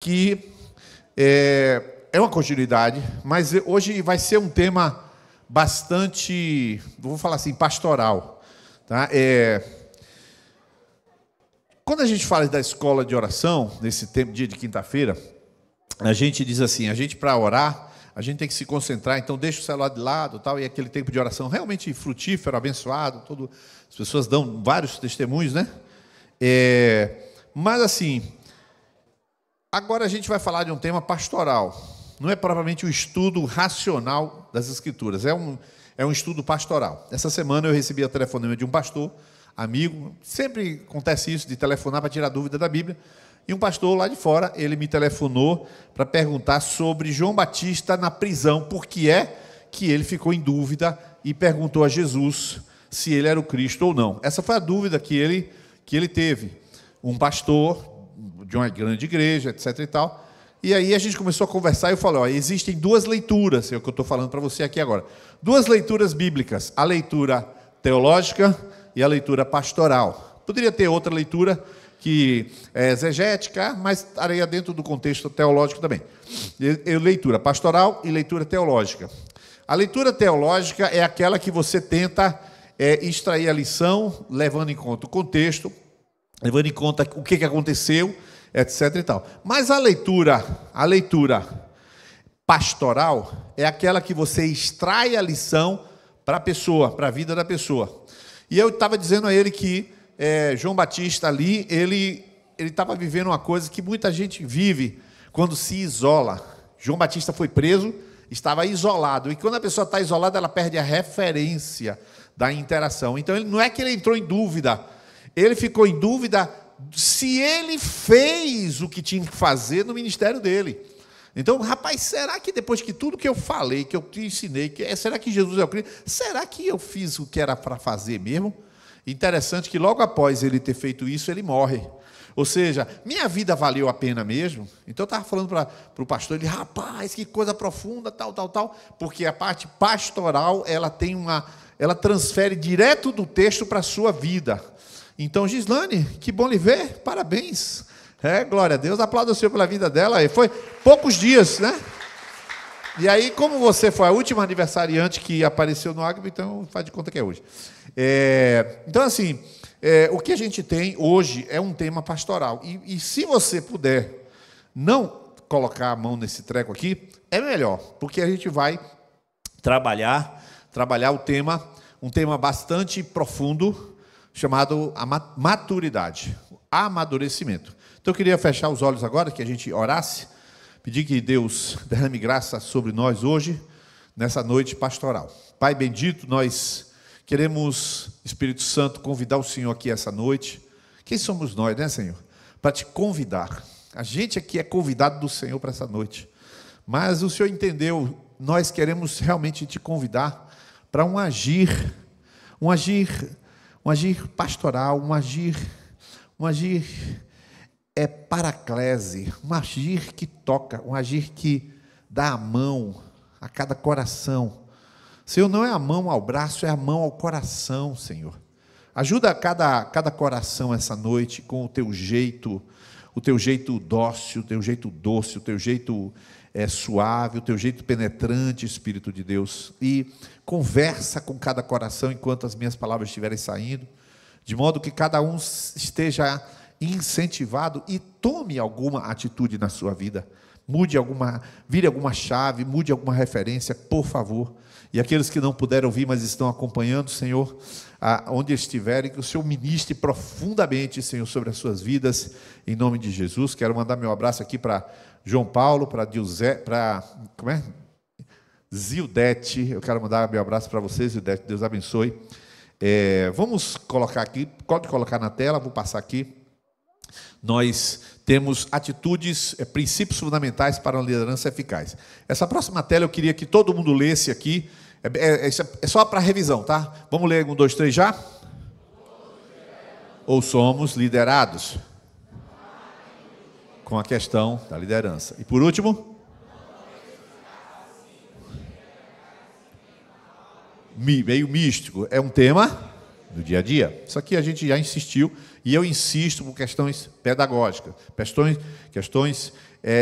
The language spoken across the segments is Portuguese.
que é uma continuidade, mas hoje vai ser um tema bastante, vou falar assim, pastoral. Tá? Quando a gente fala da escola de oração, nesse tempo, dia de quinta-feira, a gente diz assim, a gente para orar, a gente tem que se concentrar, então deixa o celular de lado, tal, e aquele tempo de oração realmente frutífero, abençoado, as pessoas dão vários testemunhos, né? Mas assim, agora a gente vai falar de um tema pastoral. Não é propriamente um estudo racional das Escrituras, é um estudo pastoral. Essa semana eu recebi a telefonema de um pastor, amigo, sempre acontece isso, de telefonar para tirar dúvida da Bíblia, e um pastor lá de fora, ele me telefonou para perguntar sobre João Batista na prisão, porque que ele ficou em dúvida e perguntou a Jesus se ele era o Cristo ou não. Essa foi a dúvida que ele teve. Um pastor de uma grande igreja, etc. e tal. E aí a gente começou a conversar e eu falei, existem duas leituras, é o que eu estou falando para você aqui agora. Duas leituras bíblicas, a leitura teológica e a leitura pastoral. Poderia ter outra leitura que é exegética, mas estaria dentro do contexto teológico também. Leitura pastoral e leitura teológica. A leitura teológica é aquela que você tenta extrair a lição, levando em conta o contexto, levando em conta o que aconteceu, etc. e tal. Mas a leitura pastoral é aquela que você extrai a lição para a pessoa, para a vida da pessoa. E eu estava dizendo a ele que João Batista ali, ele estava vivendo uma coisa que muita gente vive quando se isola. João Batista foi preso, estava isolado. E quando a pessoa está isolada, ela perde a referência da interação. Então, não é que ele entrou em dúvida, ele ficou em dúvida se ele fez o que tinha que fazer no ministério dele. Então, rapaz, será que depois que tudo que eu falei, que eu te ensinei, será que Jesus é o Cristo? Será que eu fiz o que era para fazer mesmo? Interessante que logo após ele ter feito isso, ele morre. Ou seja, minha vida valeu a pena mesmo? Então eu estava falando para o pastor, ele, rapaz, que coisa profunda, tal, porque a parte pastoral, ela transfere direto do texto para a sua vida. Então, Gislane, que bom lhe ver, parabéns. Glória a Deus, aplauda o Senhor pela vida dela. E foi poucos dias, né? E aí, como você foi a última aniversariante que apareceu no Ágape, então faz de conta que é hoje. Então, assim, o que a gente tem hoje é um tema pastoral. E se você puder não colocar a mão nesse treco aqui, é melhor, porque a gente vai trabalhar o tema, um tema bastante profundo, chamado a maturidade, amadurecimento. Então, eu queria fechar os olhos agora, que a gente orasse, pedir que Deus derrame graça sobre nós hoje, nessa noite pastoral. Pai bendito, nós queremos, Espírito Santo, convidar o Senhor aqui essa noite. Quem somos nós, né, Senhor? Para te convidar. A gente aqui é convidado do Senhor para essa noite. Mas o Senhor entendeu, nós queremos realmente te convidar para um agir pastoral, um agir paraclese, um agir que toca, um agir que dá a mão a cada coração. Senhor, não é a mão ao braço, é a mão ao coração, Senhor. Ajuda cada coração essa noite com o teu jeito dócil, o teu jeito doce, o teu jeito suave, o teu jeito penetrante, Espírito de Deus. E conversa com cada coração enquanto as minhas palavras estiverem saindo, de modo que cada um esteja incentivado e tome alguma atitude na sua vida. Vire alguma chave, mude alguma referência, por favor. E aqueles que não puderam vir, mas estão acompanhando, Senhor, onde estiverem, que o Senhor ministre profundamente, Senhor, sobre as suas vidas, em nome de Jesus. Quero mandar meu abraço aqui para João Paulo, para Zildete. Eu quero mandar meu abraço para vocês, Zildete, Deus abençoe. Vamos colocar aqui, pode colocar na tela, vou passar aqui. Nós temos atitudes, princípios fundamentais para uma liderança eficaz. Essa próxima tela eu queria que todo mundo lesse aqui, é só para revisão, tá? Vamos ler 1, 2, 3 já? Ou somos liderados? Com a questão da liderança. E por último? Meio místico, é um tema do dia a dia. Isso aqui a gente já insistiu, e eu insisto por questões pedagógicas, questões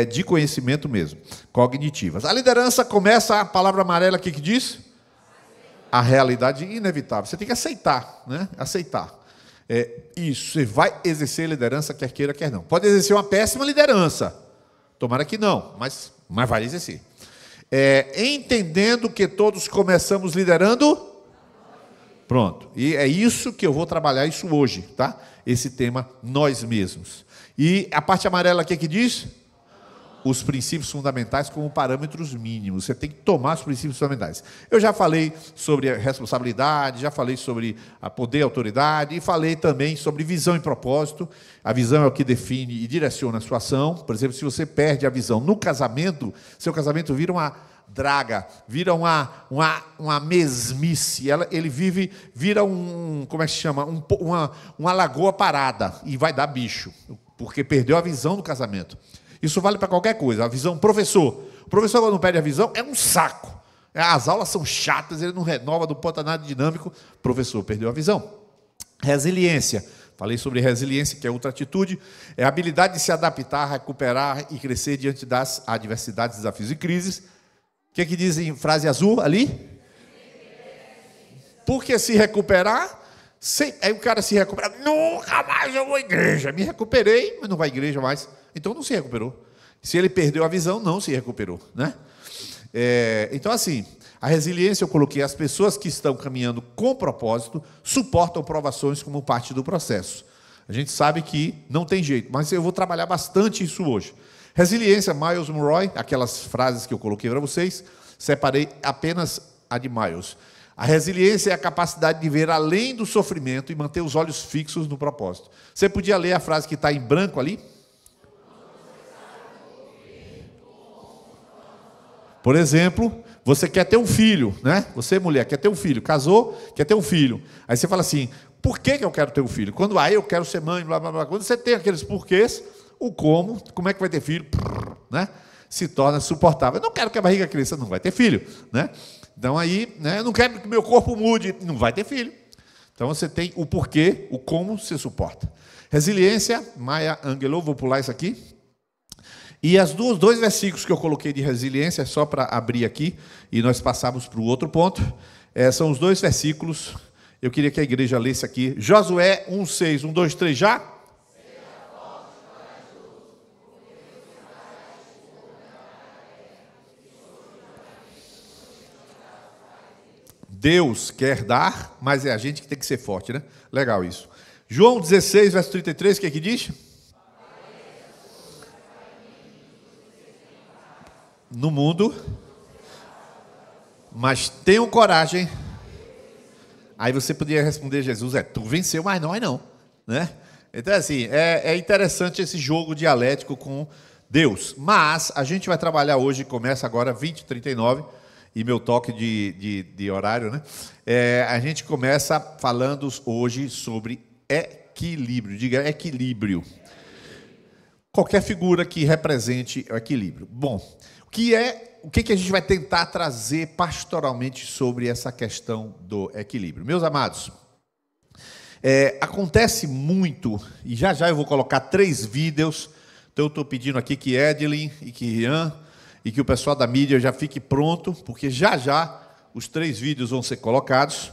de conhecimento mesmo, cognitivas. A liderança começa, a palavra amarela aqui que diz? A realidade inevitável. Você tem que aceitar, né? Aceitar. Isso, você vai exercer liderança, quer queira, quer não. Pode exercer uma péssima liderança. Tomara que não, mas vai exercer. Entendendo que todos começamos liderando. Pronto. E é isso que eu vou trabalhar isso hoje, tá? Esse tema, nós mesmos. E a parte amarela aqui que diz? Os princípios fundamentais como parâmetros mínimos. Você tem que tomar os princípios fundamentais. Eu já falei sobre a responsabilidade, já falei sobre a poder e autoridade, e falei também sobre visão e propósito. A visão é o que define e direciona a sua ação. Por exemplo, se você perde a visão no casamento, seu casamento vira uma draga, vira uma mesmice. Ele vira como é que se chama? Uma lagoa parada, e vai dar bicho, porque perdeu a visão do casamento. Isso vale para qualquer coisa. A visão, professor. O professor, quando perde a visão, é um saco. As aulas são chatas, ele não renova, não bota nada dinâmico. O professor perdeu a visão. Resiliência. Falei sobre resiliência, que é outra atitude. É a habilidade de se adaptar, recuperar e crescer diante das adversidades, desafios e crises. O que diz em frase azul ali? Porque se recuperar, aí o cara se recupera. Nunca mais eu vou à igreja. Me recuperei, mas não vai à igreja mais. Então não se recuperou. Se ele perdeu a visão, não se recuperou, né? Então, assim, a resiliência eu coloquei, as pessoas que estão caminhando com propósito suportam provações como parte do processo. A gente sabe que não tem jeito, mas eu vou trabalhar bastante isso hoje. Resiliência, Miles Monroe, aquelas frases que eu coloquei para vocês, separei apenas a de Miles. A resiliência é a capacidade de ver além do sofrimento e manter os olhos fixos no propósito. Você podia ler a frase que está em branco ali? Por exemplo, você quer ter um filho, né? Você, mulher, quer ter um filho, casou, quer ter um filho. Aí você fala assim, por que eu quero ter um filho? Quando eu quero ser mãe, blá, blá, blá. Quando você tem aqueles porquês, o como é que vai ter filho, né? Se torna suportável. Eu não quero que a barriga cresça, não vai ter filho, né? Então aí, né? Eu não quero que meu corpo mude, não vai ter filho. Então você tem o porquê, o como se suporta. Resiliência, Maya Angelou, vou pular isso aqui. E os dois versículos que eu coloquei de resiliência, só para abrir aqui, e nós passamos para o outro ponto, são os dois versículos, eu queria que a igreja lesse aqui, Josué 1,6, 1, 2, 3, já? Deus quer dar, mas é a gente que tem que ser forte, né? Legal isso. João 16, verso 33, o que diz? No mundo, mas tenham coragem. Aí você poderia responder, Jesus, tu venceu, mas nós não, né? Então, assim, é interessante esse jogo dialético com Deus, mas a gente vai trabalhar hoje, começa agora 20h39, e meu toque de horário, né? A gente começa falando hoje sobre equilíbrio, diga equilíbrio. Qualquer figura que represente o equilíbrio. Bom, o que a gente vai tentar trazer pastoralmente sobre essa questão do equilíbrio? Meus amados, acontece muito, e já eu vou colocar 3 vídeos, então eu estou pedindo aqui que Edilin e que Rian, e que o pessoal da mídia já fique pronto, porque já os 3 vídeos vão ser colocados,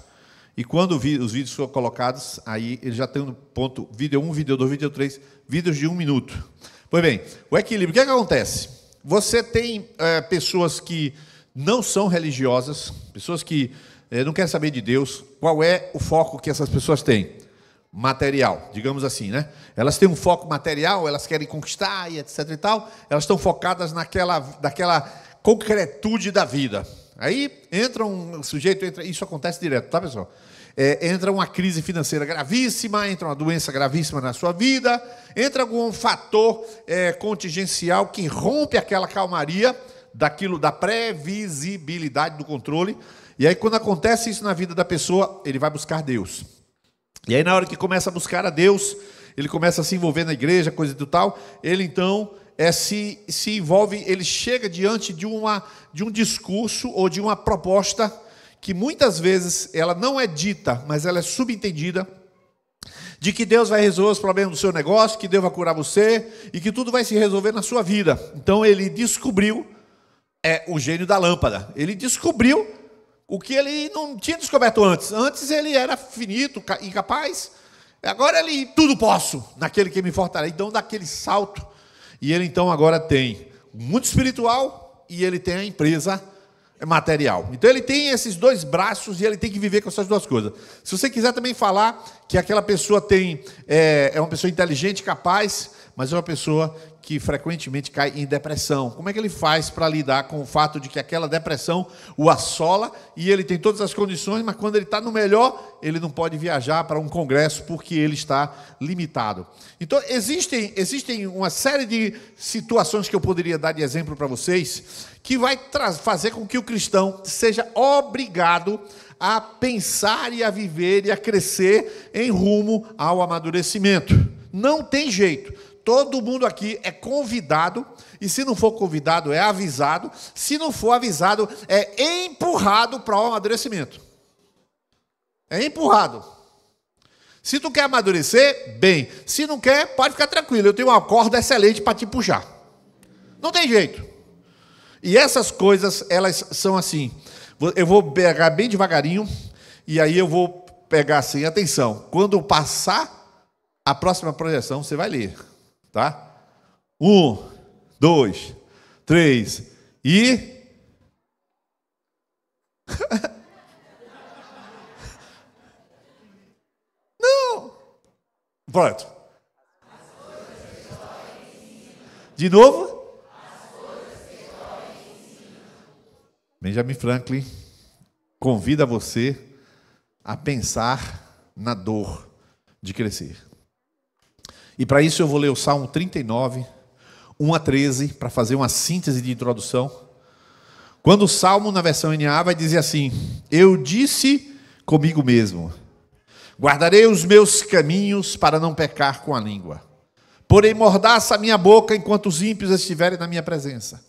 e quando os vídeos forem colocados, aí eles já tem um ponto, vídeo 1, vídeo 2, vídeo 3, vídeos de 1 minuto. Pois bem, o equilíbrio, o que acontece? Você tem pessoas que não são religiosas, pessoas que não querem saber de Deus. Qual é o foco que essas pessoas têm? Material, digamos assim, né? Elas têm um foco material, elas querem conquistar e etc e tal. Elas estão focadas naquela concretude da vida. Aí entra um sujeito, isso acontece direto, tá, pessoal? Entra uma crise financeira gravíssima, entra uma doença gravíssima na sua vida, entra algum fator contingencial que rompe aquela calmaria da previsibilidade do controle. E aí, quando acontece isso na vida da pessoa, ele vai buscar Deus. E aí, na hora que começa a buscar a Deus, ele começa a se envolver na igreja, coisa do tal, ele então se envolve, ele chega diante de um discurso ou de uma proposta que muitas vezes ela não é dita, mas ela é subentendida, de que Deus vai resolver os problemas do seu negócio, que Deus vai curar você e que tudo vai se resolver na sua vida. Então ele descobriu o gênio da lâmpada. Ele descobriu o que ele não tinha descoberto antes. Antes ele era finito, incapaz. Agora ele tudo posso, naquele que me fortalece. Então dá aquele salto. E ele então agora tem o mundo espiritual e ele tem a empresa material. Então ele tem esses dois braços e ele tem que viver com essas duas coisas. Se você quiser também falar que aquela pessoa é uma pessoa inteligente, capaz, mas é uma pessoa que frequentemente cai em depressão. Como é que ele faz para lidar com o fato de que aquela depressão o assola e ele tem todas as condições, mas quando ele está no melhor, ele não pode viajar para um congresso porque ele está limitado. Então, existem uma série de situações que eu poderia dar de exemplo para vocês que vai fazer com que o cristão seja obrigado a pensar e a viver e a crescer em rumo ao amadurecimento. Não tem jeito. Todo mundo aqui é convidado, e se não for convidado, é avisado. Se não for avisado, é empurrado para o amadurecimento. É empurrado. Se tu quer amadurecer, bem. Se não quer, pode ficar tranquilo. Eu tenho uma corda excelente para te puxar. Não tem jeito. E essas coisas, elas são assim. Eu vou pegar bem devagarinho, e aí eu vou pegar assim, atenção. Quando passar a próxima projeção, você vai ler. Tá? 1, 2, 3 e... Não! Pronto. De novo? Benjamin Franklin convida você a pensar na dor de crescer. E para isso eu vou ler o Salmo 39, 1 a 13, para fazer uma síntese de introdução. Quando o Salmo, na versão NA, vai dizer assim: eu disse comigo mesmo, guardarei os meus caminhos para não pecar com a língua. Porém mordaça a minha boca enquanto os ímpios estiverem na minha presença.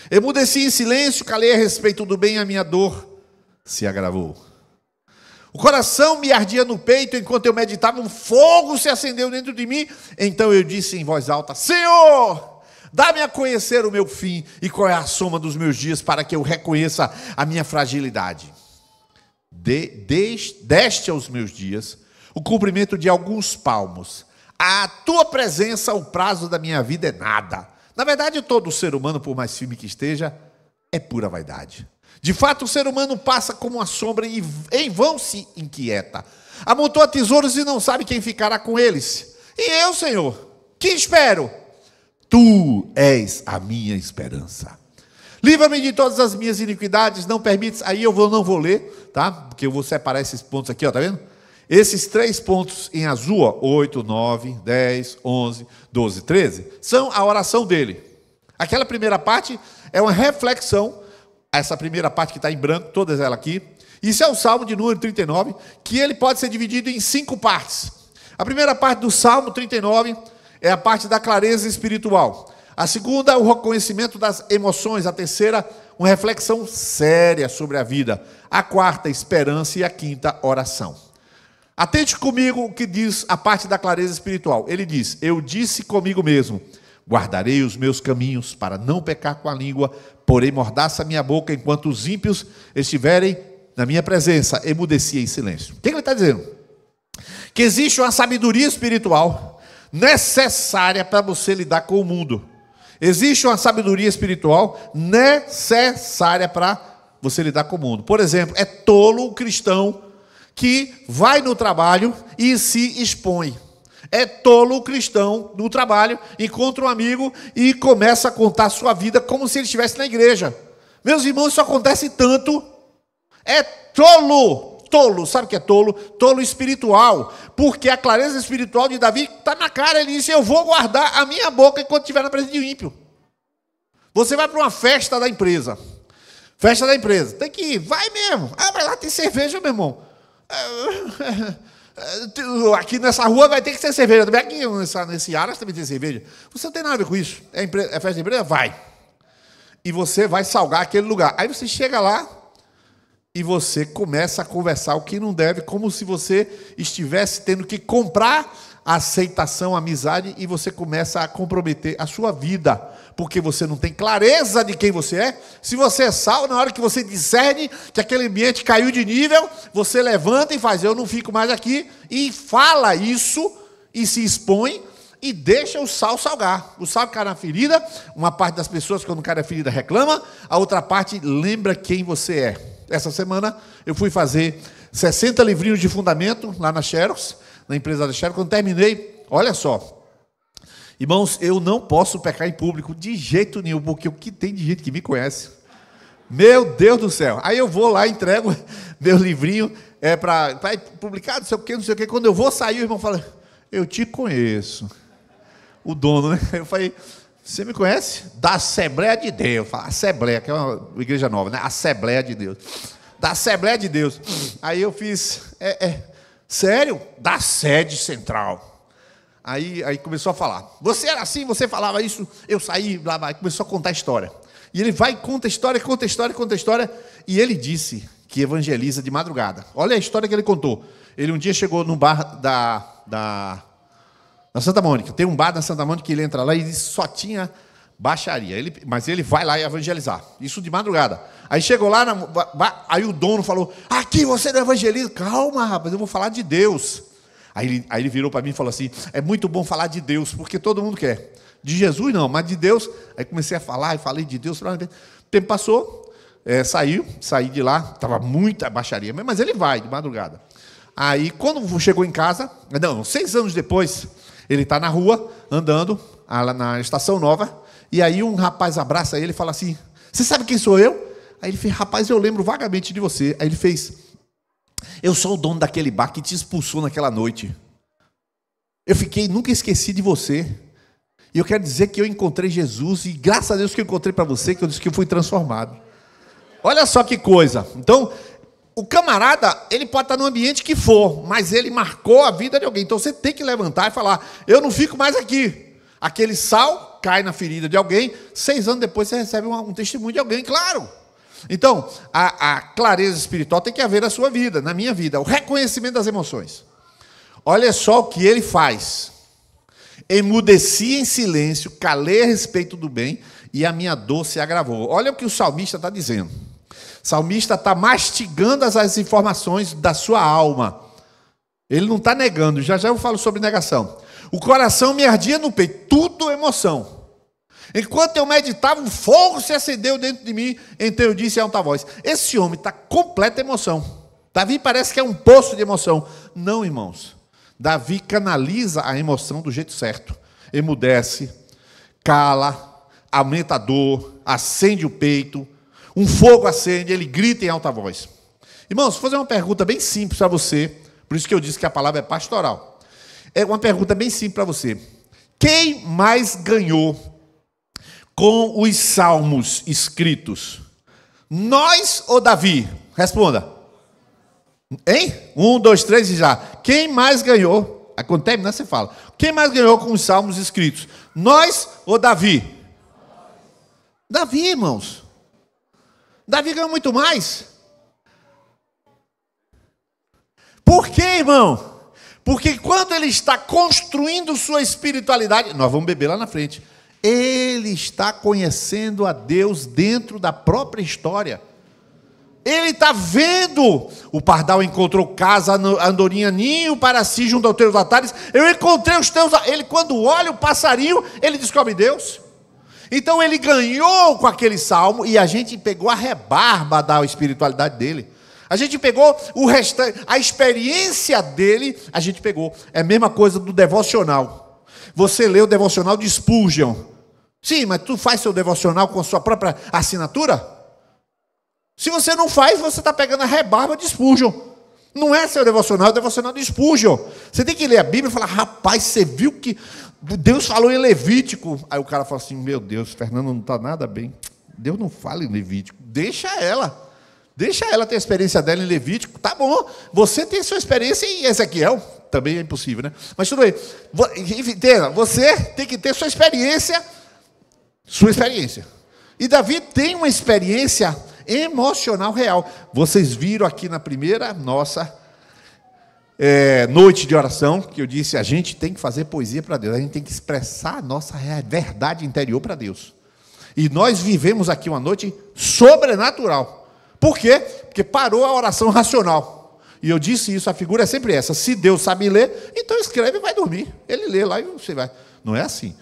Emudeci em silêncio, calei a respeito do bem, a minha dor se agravou. O coração me ardia no peito enquanto eu meditava, um fogo se acendeu dentro de mim. Então eu disse em voz alta: Senhor, dá-me a conhecer o meu fim e qual é a soma dos meus dias para que eu reconheça a minha fragilidade. Deste aos meus dias o cumprimento de alguns palmos. A tua presença, o prazo da minha vida é nada. Na verdade, todo ser humano, por mais firme que esteja, é pura vaidade. De fato, o ser humano passa como uma sombra e em vão se inquieta. Amontoa tesouros e não sabe quem ficará com eles. E eu, Senhor, que espero? Tu és a minha esperança. Livra-me de todas as minhas iniquidades, não permites... Aí eu não vou ler, tá? Porque eu vou separar esses pontos aqui, ó, tá vendo? Esses 3 pontos em azul, ó, 8, 9, 10, 11, 12, 13, são a oração dele. Aquela primeira parte é uma reflexão. Essa primeira parte que está em branco, todas elas aqui. Isso é o Salmo de número 39, que ele pode ser dividido em 5 partes. A primeira parte do Salmo 39 é a parte da clareza espiritual. A segunda, o reconhecimento das emoções. A terceira, uma reflexão séria sobre a vida. A quarta, esperança. E a quinta, oração. Atente comigo o que diz a parte da clareza espiritual. Ele diz: eu disse comigo mesmo, guardarei os meus caminhos para não pecar com a língua, porém mordaça a minha boca enquanto os ímpios estiverem na minha presença. Emudeci em silêncio. O que ele está dizendo? Que existe uma sabedoria espiritual necessária para você lidar com o mundo. Existe uma sabedoria espiritual necessária para você lidar com o mundo. Por exemplo, é tolo o cristão que vai no trabalho e se expõe. É tolo o cristão no trabalho, encontra um amigo e começa a contar a sua vida como se ele estivesse na igreja. Meus irmãos, isso acontece tanto. É tolo. Tolo, sabe o que é tolo? Tolo espiritual. Porque a clareza espiritual de Davi está na cara. Ele disse: eu vou guardar a minha boca enquanto estiver na presença de um ímpio. Você vai para uma festa da empresa. Festa da empresa. Tem que ir. Vai mesmo. Ah, mas lá tem cerveja, meu irmão. Aqui nessa rua vai ter que ter cerveja. Também aqui nesse Aras também tem cerveja. Você não tem nada a ver com isso. É festa de empresa? Vai. E você vai salgar aquele lugar. Aí você chega lá e você começa a conversar o que não deve, como se você estivesse tendo que comprar a aceitação, a amizade, e você começa a comprometer a sua vida, porque você não tem clareza de quem você é. Se você é sal, na hora que você discerne que aquele ambiente caiu de nível, você levanta e faz, eu não fico mais aqui, e fala isso, e se expõe, e deixa o sal salgar. O sal cai na ferida, uma parte das pessoas, quando cai na ferida, reclama, a outra parte lembra quem você é. Essa semana eu fui fazer 60 livrinhos de fundamento lá na Xerox, na empresa da Xerox. Quando terminei, olha só, irmãos, eu não posso pecar em público de jeito nenhum, porque o que tem de gente que me conhece, meu Deus do céu. Aí eu vou lá, entrego meu livrinho para publicar, não sei o que, não sei o que. Quando eu vou sair, o irmão fala, eu te conheço. O dono, né? Eu falei, você me conhece? Da Assembleia de Deus. Fala, Assembleia, que é uma igreja nova, né? Assembleia de Deus. Da Assembleia de Deus. Aí eu fiz, sério? Da sede central. Aí começou a falar. Você era assim, você falava isso, eu saí, blá, blá, começou a contar a história. E ele vai, conta a história, e ele disse que evangeliza de madrugada. Olha a história que ele contou. Ele um dia chegou no bar na Santa Mônica. Tem um bar na Santa Mônica que ele entra lá e só tinha baixaria. Mas ele vai lá e evangelizar. Isso de madrugada. Aí chegou lá, aí o dono falou, aqui você não evangeliza. Calma, rapaz, eu vou falar de Deus. Aí ele virou para mim e falou assim, é muito bom falar de Deus, porque todo mundo quer. De Jesus não, mas de Deus. Aí comecei a falar e falei de Deus. O tempo passou, saí de lá, estava muita baixaria, mas ele vai de madrugada. Aí quando chegou em casa, 6 anos depois, ele está na rua, andando, lá na Estação Nova, e aí um rapaz abraça ele e fala assim, você sabe quem sou eu? Aí ele fez, rapaz, eu lembro vagamente de você. Aí ele fez, eu sou o dono daquele bar que te expulsou naquela noite. Eu nunca esqueci de você. E eu quero dizer que eu encontrei Jesus, e graças a Deus que eu encontrei para você, que eu disse que eu fui transformado. Olha só que coisa. Então, o camarada, ele pode estar no ambiente que for, mas ele marcou a vida de alguém. Então você tem que levantar e falar, eu não fico mais aqui. Aquele sal cai na ferida de alguém, 6 anos depois você recebe um testemunho de alguém, claro. Então, a clareza espiritual tem que haver na sua vida, na minha vida. O reconhecimento das emoções. Olha só o que ele faz. Emudeci em silêncio, calei a respeito do bem, e a minha dor se agravou. Olha o que o salmista está dizendo. O salmista está mastigando as informações da sua alma. Ele não está negando, já eu falo sobre negação. O coração me ardia no peito, tudo emoção. Enquanto eu meditava, um fogo se acendeu dentro de mim, então eu disse em alta voz, esse homem está completa emoção. Davi parece que é um poço de emoção. Não, irmãos. Davi canaliza a emoção do jeito certo. Emudece, cala, aumenta a dor, acende o peito, um fogo acende, ele grita em alta voz. Irmãos, vou fazer uma pergunta bem simples para você, por isso que eu disse que a palavra é pastoral. É uma pergunta bem simples para você. Quem mais ganhou com os salmos escritos? Nós ou Davi? Responda. Hein? 1, 2, 3 e já. Quem mais ganhou? Quando terminar, você fala. Quem mais ganhou com os salmos escritos? Nós ou Davi? Davi, irmãos. Davi ganhou muito mais. Por quê, irmão? Porque quando ele está construindo sua espiritualidade, nós vamos beber lá na frente, ele está conhecendo a Deus dentro da própria história. Ele está vendo, o pardal encontrou casa, a andorinha ninho para si junto aos teus altares, eu encontrei os teus, ele quando olha o passarinho, ele descobre Deus. Então ele ganhou com aquele salmo, e a gente pegou a rebarba da espiritualidade dele. A gente pegou o restante, a experiência dele, a gente pegou. É a mesma coisa do devocional. Você lê o devocional de Spurgeon. Sim, mas tu faz seu devocional com a sua própria assinatura? Se você não faz, você está pegando a rebarba de Spurgeon. Não é seu devocional, é o devocional de Spurgeon. Você tem que ler a Bíblia e falar, rapaz, você viu que Deus falou em Levítico. Aí o cara fala assim, meu Deus, Fernando não está nada bem. Deus não fala em Levítico. Deixa ela ter a experiência dela em Levítico. Tá bom, você tem sua experiência em Ezequiel. Também é impossível, né? Mas tudo bem. Você tem que ter sua experiência. E Davi tem uma experiência emocional real. Vocês viram aqui na primeira nossa noite de oração, que eu disse, a gente tem que fazer poesia para Deus, a gente tem que expressar a nossa verdade interior para Deus. E nós vivemos aqui uma noite sobrenatural. Por quê? Porque parou a oração racional. E eu disse isso, a figura é sempre essa. Se Deus sabe ler, então escreve e vai dormir. Ele lê lá e você vai. Não é assim.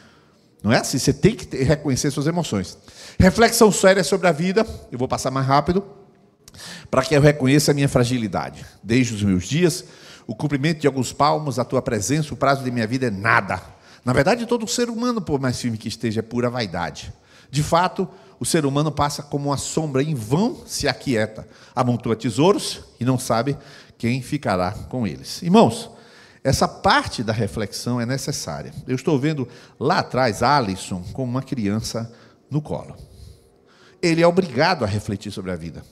Não é assim. Você tem que reconhecer suas emoções. Reflexão séria sobre a vida. Eu vou passar mais rápido. Para que eu reconheça a minha fragilidade. Desde os meus dias, o cumprimento de alguns palmos, a tua presença, o prazo de minha vida é nada. Na verdade, todo ser humano, por mais firme que esteja, é pura vaidade. De fato, o ser humano passa como uma sombra, em vão se aquieta. Amontoa tesouros e não sabe quem ficará com eles. Irmãos, essa parte da reflexão é necessária. Eu estou vendo lá atrás Alisson como uma criança no colo. Ele é obrigado a refletir sobre a vida.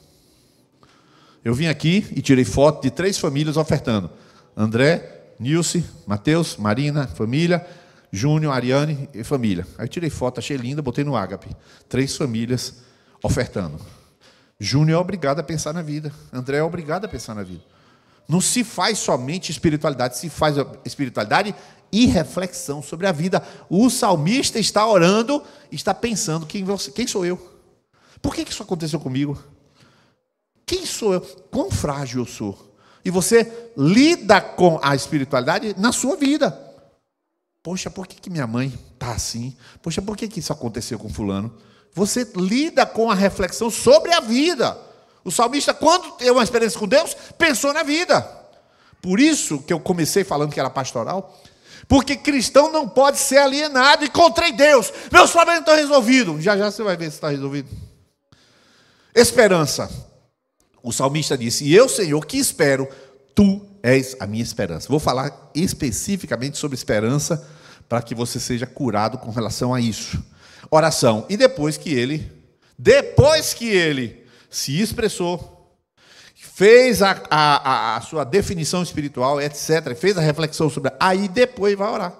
Eu vim aqui e tirei foto de 3 famílias ofertando. André, Nilce, Mateus, Marina, família, Júnior, Ariane e família. Aí eu tirei foto, achei linda, botei no Ágape. 3 famílias ofertando. Júnior é obrigado a pensar na vida. André é obrigado a pensar na vida. Não se faz somente espiritualidade, se faz espiritualidade e reflexão sobre a vida. O salmista está orando, está pensando, quem sou eu? Por que isso aconteceu comigo? Quem sou eu? Quão frágil eu sou? E você lida com a espiritualidade na sua vida. Poxa, por que minha mãe está assim? Poxa, por que isso aconteceu com fulano? Você lida com a reflexão sobre a vida. O salmista, quando teve uma experiência com Deus, pensou na vida. Por isso que eu comecei falando que era pastoral. Porque cristão não pode ser alienado. Encontrei Deus. Meus problemas estão resolvidos. Já já você vai ver se está resolvido. Esperança. O salmista disse, e eu, Senhor, que espero, tu és a minha esperança. Vou falar especificamente sobre esperança, para que você seja curado com relação a isso. Oração. E depois que ele se expressou, fez a sua definição espiritual, etc., fez a reflexão sobre... Aí depois vai orar.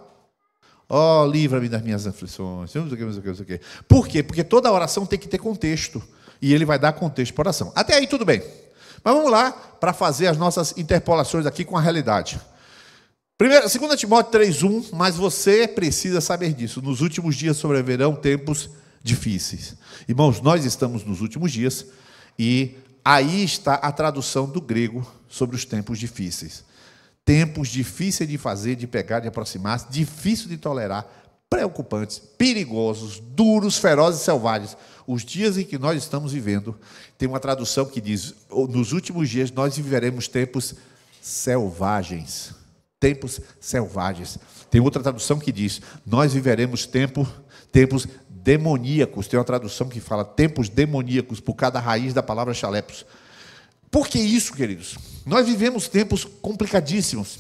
Ó, livra-me das minhas aflições. Não sei o que. Por quê? Porque toda oração tem que ter contexto. E ele vai dar contexto para a oração. Até aí tudo bem. Mas vamos lá para fazer as nossas interpolações aqui com a realidade. 2 Timóteo 3:1, mas você precisa saber disso. Nos últimos dias sobrevirão tempos difíceis. Irmãos, nós estamos nos últimos dias e aí está a tradução do grego sobre os tempos difíceis. Tempos difíceis de fazer, de pegar, de aproximar, difícil de tolerar, preocupantes, perigosos, duros, ferozes e selvagens. Os dias em que nós estamos vivendo, tem uma tradução que diz, nos últimos dias nós viveremos tempos selvagens. Tempos selvagens. Tem outra tradução que diz, nós viveremos tempos demoníacos. Tem uma tradução que fala tempos demoníacos, por cada raiz da palavra chalepos. Por que isso, queridos? Nós vivemos tempos complicadíssimos.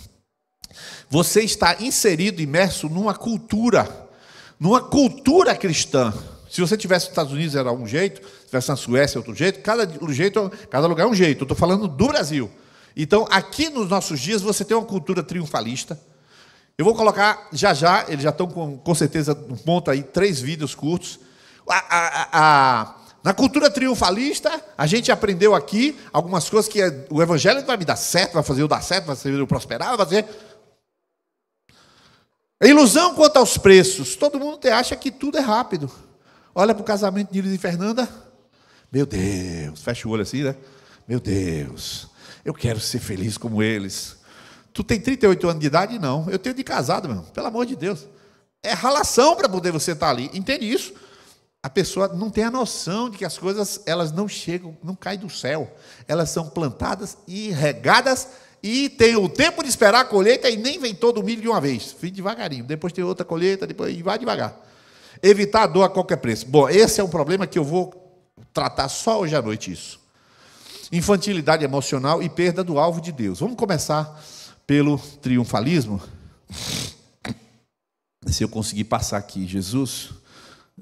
Você está inserido, imerso numa cultura cristã. Se você estivesse nos Estados Unidos era um jeito, se estivesse na Suécia outro jeito, cada lugar é um jeito. Eu estou falando do Brasil. Então, aqui nos nossos dias, você tem uma cultura triunfalista. Eu vou colocar, já, eles já estão com certeza no ponto aí, 3 vídeos curtos. Na cultura triunfalista, a gente aprendeu aqui algumas coisas que o evangelho vai me dar certo, vai fazer eu dar certo, vai fazer eu prosperar, vai fazer... A ilusão quanto aos preços. Todo mundo acha que tudo é rápido. Olha para o casamento de Iris e Fernanda. Meu Deus, fecha o olho assim, né? Meu Deus, eu quero ser feliz como eles. Tu tem 38 anos de idade? Não. Eu tenho de casado, meu irmão. Pelo amor de Deus. É ralação para poder você estar ali. Entende isso? A pessoa não tem a noção de que as coisas, elas não chegam, não caem do céu. Elas são plantadas e regadas e tem o tempo de esperar a colheita e nem vem todo o milho de uma vez. Vem devagarinho. Depois tem outra colheita, depois vai devagar. Evitar a dor a qualquer preço. Bom, esse é um problema que eu vou tratar só hoje à noite, isso. Infantilidade emocional e perda do alvo de Deus. Vamos começar pelo triunfalismo. Se eu conseguir passar aqui, Jesus,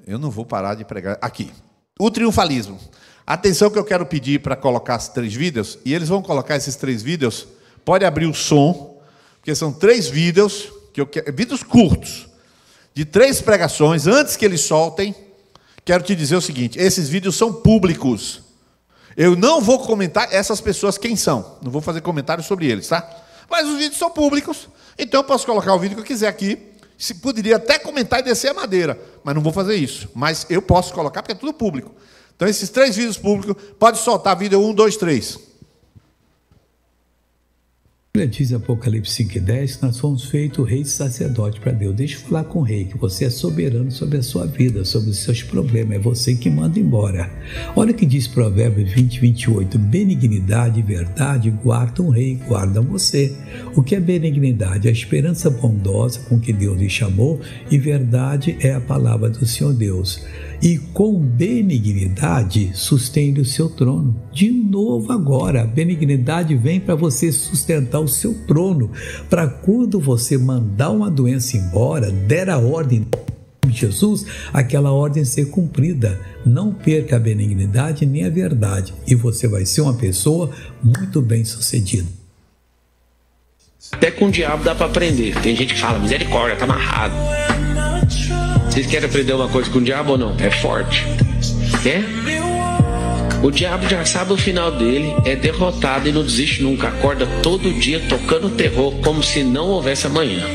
eu não vou parar de pregar. Aqui, o triunfalismo. Atenção que eu quero pedir para colocar os 3 vídeos, e eles vão colocar esses 3 vídeos, pode abrir o som, porque são 3 vídeos, vídeos curtos, de 3 pregações. Antes que eles soltem, quero te dizer o seguinte, esses vídeos são públicos. Eu não vou comentar essas pessoas quem são. Não vou fazer comentários sobre eles, tá? Mas os vídeos são públicos, então eu posso colocar o vídeo que eu quiser aqui. Se poderia até comentar e descer a madeira, mas não vou fazer isso. Mas eu posso colocar porque é tudo público. Então esses 3 vídeos públicos, pode soltar vídeo 1, 2, 3. Diz Apocalipse 5:10 que nós fomos feitos reis e sacerdote para Deus. Deixa eu falar com o rei, que você é soberano sobre a sua vida, sobre os seus problemas. É você que manda embora. Olha o que diz Provérbios 20:28. Benignidade e verdade guardam o rei, guardam você. O que é benignidade? A esperança bondosa com que Deus lhe chamou, e verdade é a palavra do Senhor Deus. E com benignidade sustente o seu trono. De novo agora, a benignidade vem para você sustentar o seu trono, para quando você mandar uma doença embora, der a ordem de Jesus, aquela ordem ser cumprida. Não perca a benignidade nem a verdade, e você vai ser uma pessoa muito bem sucedida. Até com o diabo dá para aprender. Tem gente que fala, misericórdia, tá amarrado. Vocês querem aprender uma coisa com o diabo ou não? É forte. É? O diabo já sabe o final dele, é derrotado e não desiste nunca. Acorda todo dia tocando terror como se não houvesse amanhã.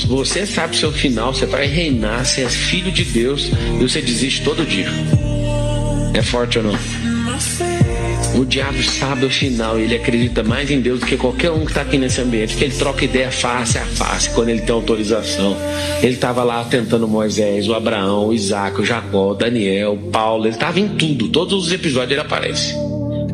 Você sabe o seu final, você vai reinar, você é filho de Deus e você desiste todo dia. É forte ou não? O diabo sabe o final, ele acredita mais em Deus do que qualquer um que está aqui nesse ambiente, porque ele troca ideia face a face quando ele tem autorização. Ele estava lá tentando Moisés, o Abraão, o Isaac, o Jacó, o Daniel, o Paulo, ele estava em tudo, todos os episódios ele aparece.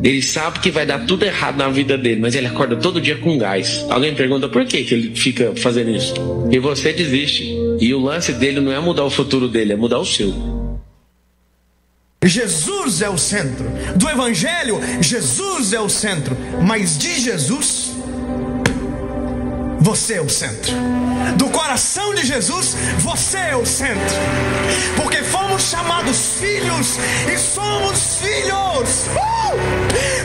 Ele sabe que vai dar tudo errado na vida dele, mas ele acorda todo dia com gás. Alguém pergunta por que ele fica fazendo isso? E você desiste. E o lance dele não é mudar o futuro dele, é mudar o seu. Jesus é o centro do Evangelho, Jesus é o centro, mas de Jesus, você é o centro. Do coração de Jesus, você é o centro, porque fomos chamados filhos e somos filhos.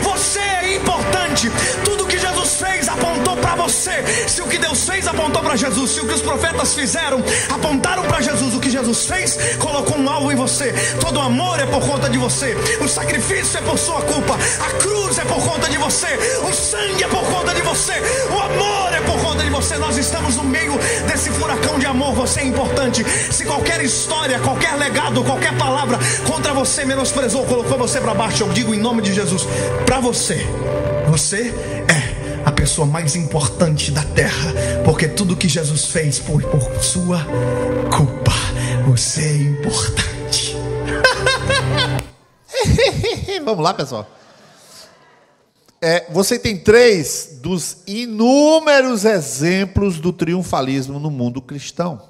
Você é importante. Tudo que Jesus fez apontou para você. Se o que Deus fez apontou para Jesus, se o que os profetas fizeram apontaram para Jesus, o que Jesus fez colocou um alvo em você. Todo o amor é por conta de você, o sacrifício é por sua culpa, a cruz é por conta de você, o sangue é por conta de você, o amor é por conta de você. Nós estamos no meio desse furacão de amor. Você é importante. Se qualquer história, qualquer legado, qualquer palavra contra você menosprezou, colocou você para baixo, eu digo em nome de Jesus, para você, você é a pessoa mais importante da terra, porque tudo que Jesus fez foi por sua culpa. Você é importante. Vamos lá, pessoal. Você tem 3 dos inúmeros exemplos do triunfalismo no mundo cristão.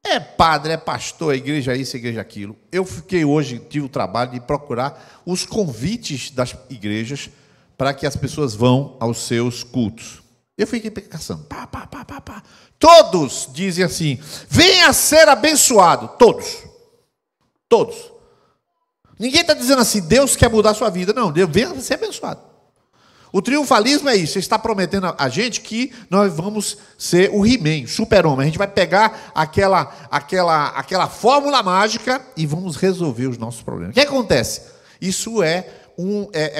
É padre, é pastor, é igreja isso, é igreja aquilo. Eu tive o trabalho de procurar os convites das igrejas para que as pessoas vão aos seus cultos. Eu fiquei caçando. Todos dizem assim: venha ser abençoado. Todos. Ninguém está dizendo assim, Deus quer mudar a sua vida. Não, Deus venha ser abençoado. O triunfalismo é isso. Você está prometendo a gente que nós vamos ser o He-Man, super-homem. A gente vai pegar aquela fórmula mágica e vamos resolver os nossos problemas. O que acontece? Isso é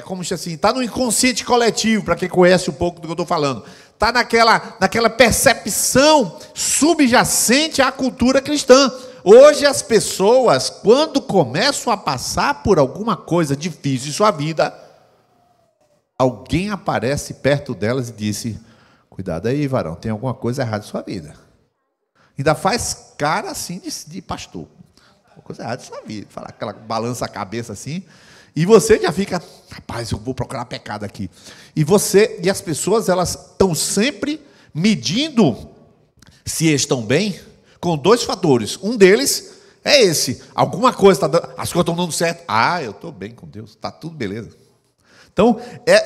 como se assim, está no inconsciente coletivo, para quem conhece um pouco do que eu estou falando. Está naquela percepção subjacente à cultura cristã. Hoje as pessoas, quando começam a passar por alguma coisa difícil em sua vida, alguém aparece perto delas e disse: cuidado aí, varão, tem alguma coisa errada em sua vida. Ainda faz cara assim de pastor. Uma coisa errada em sua vida. Fala aquela balança a cabeça assim. E você já fica: rapaz, eu vou procurar pecado aqui. E as pessoas, elas estão sempre medindo se estão bem com 2 fatores. Um deles é esse: alguma coisa está dando, as coisas estão dando certo. Eu estou bem com Deus, está tudo beleza. Então,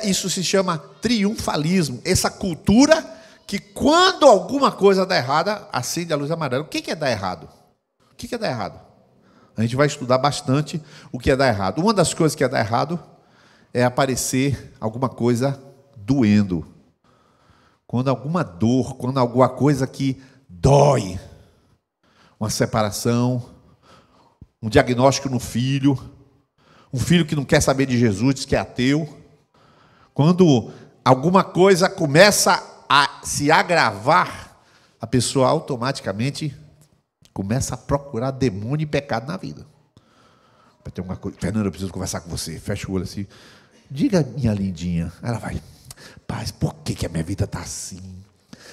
isso se chama triunfalismo. Essa cultura que quando alguma coisa dá errada, acende a luz amarela. O que é dar errado? O que é dar errado? A gente vai estudar bastante o que é dar errado. Uma das coisas que é dar errado é aparecer alguma coisa doendo. Quando alguma dor, quando alguma coisa que dói. Uma separação, um diagnóstico no filho, um filho que não quer saber de Jesus, diz que é ateu. Quando alguma coisa começa a se agravar, a pessoa automaticamente começa a procurar demônio e pecado na vida. Vai ter uma coisa, Fernando, eu preciso conversar com você. Fecha o olho assim. Diga, minha lindinha. Ela vai, Paz, por que a minha vida está assim?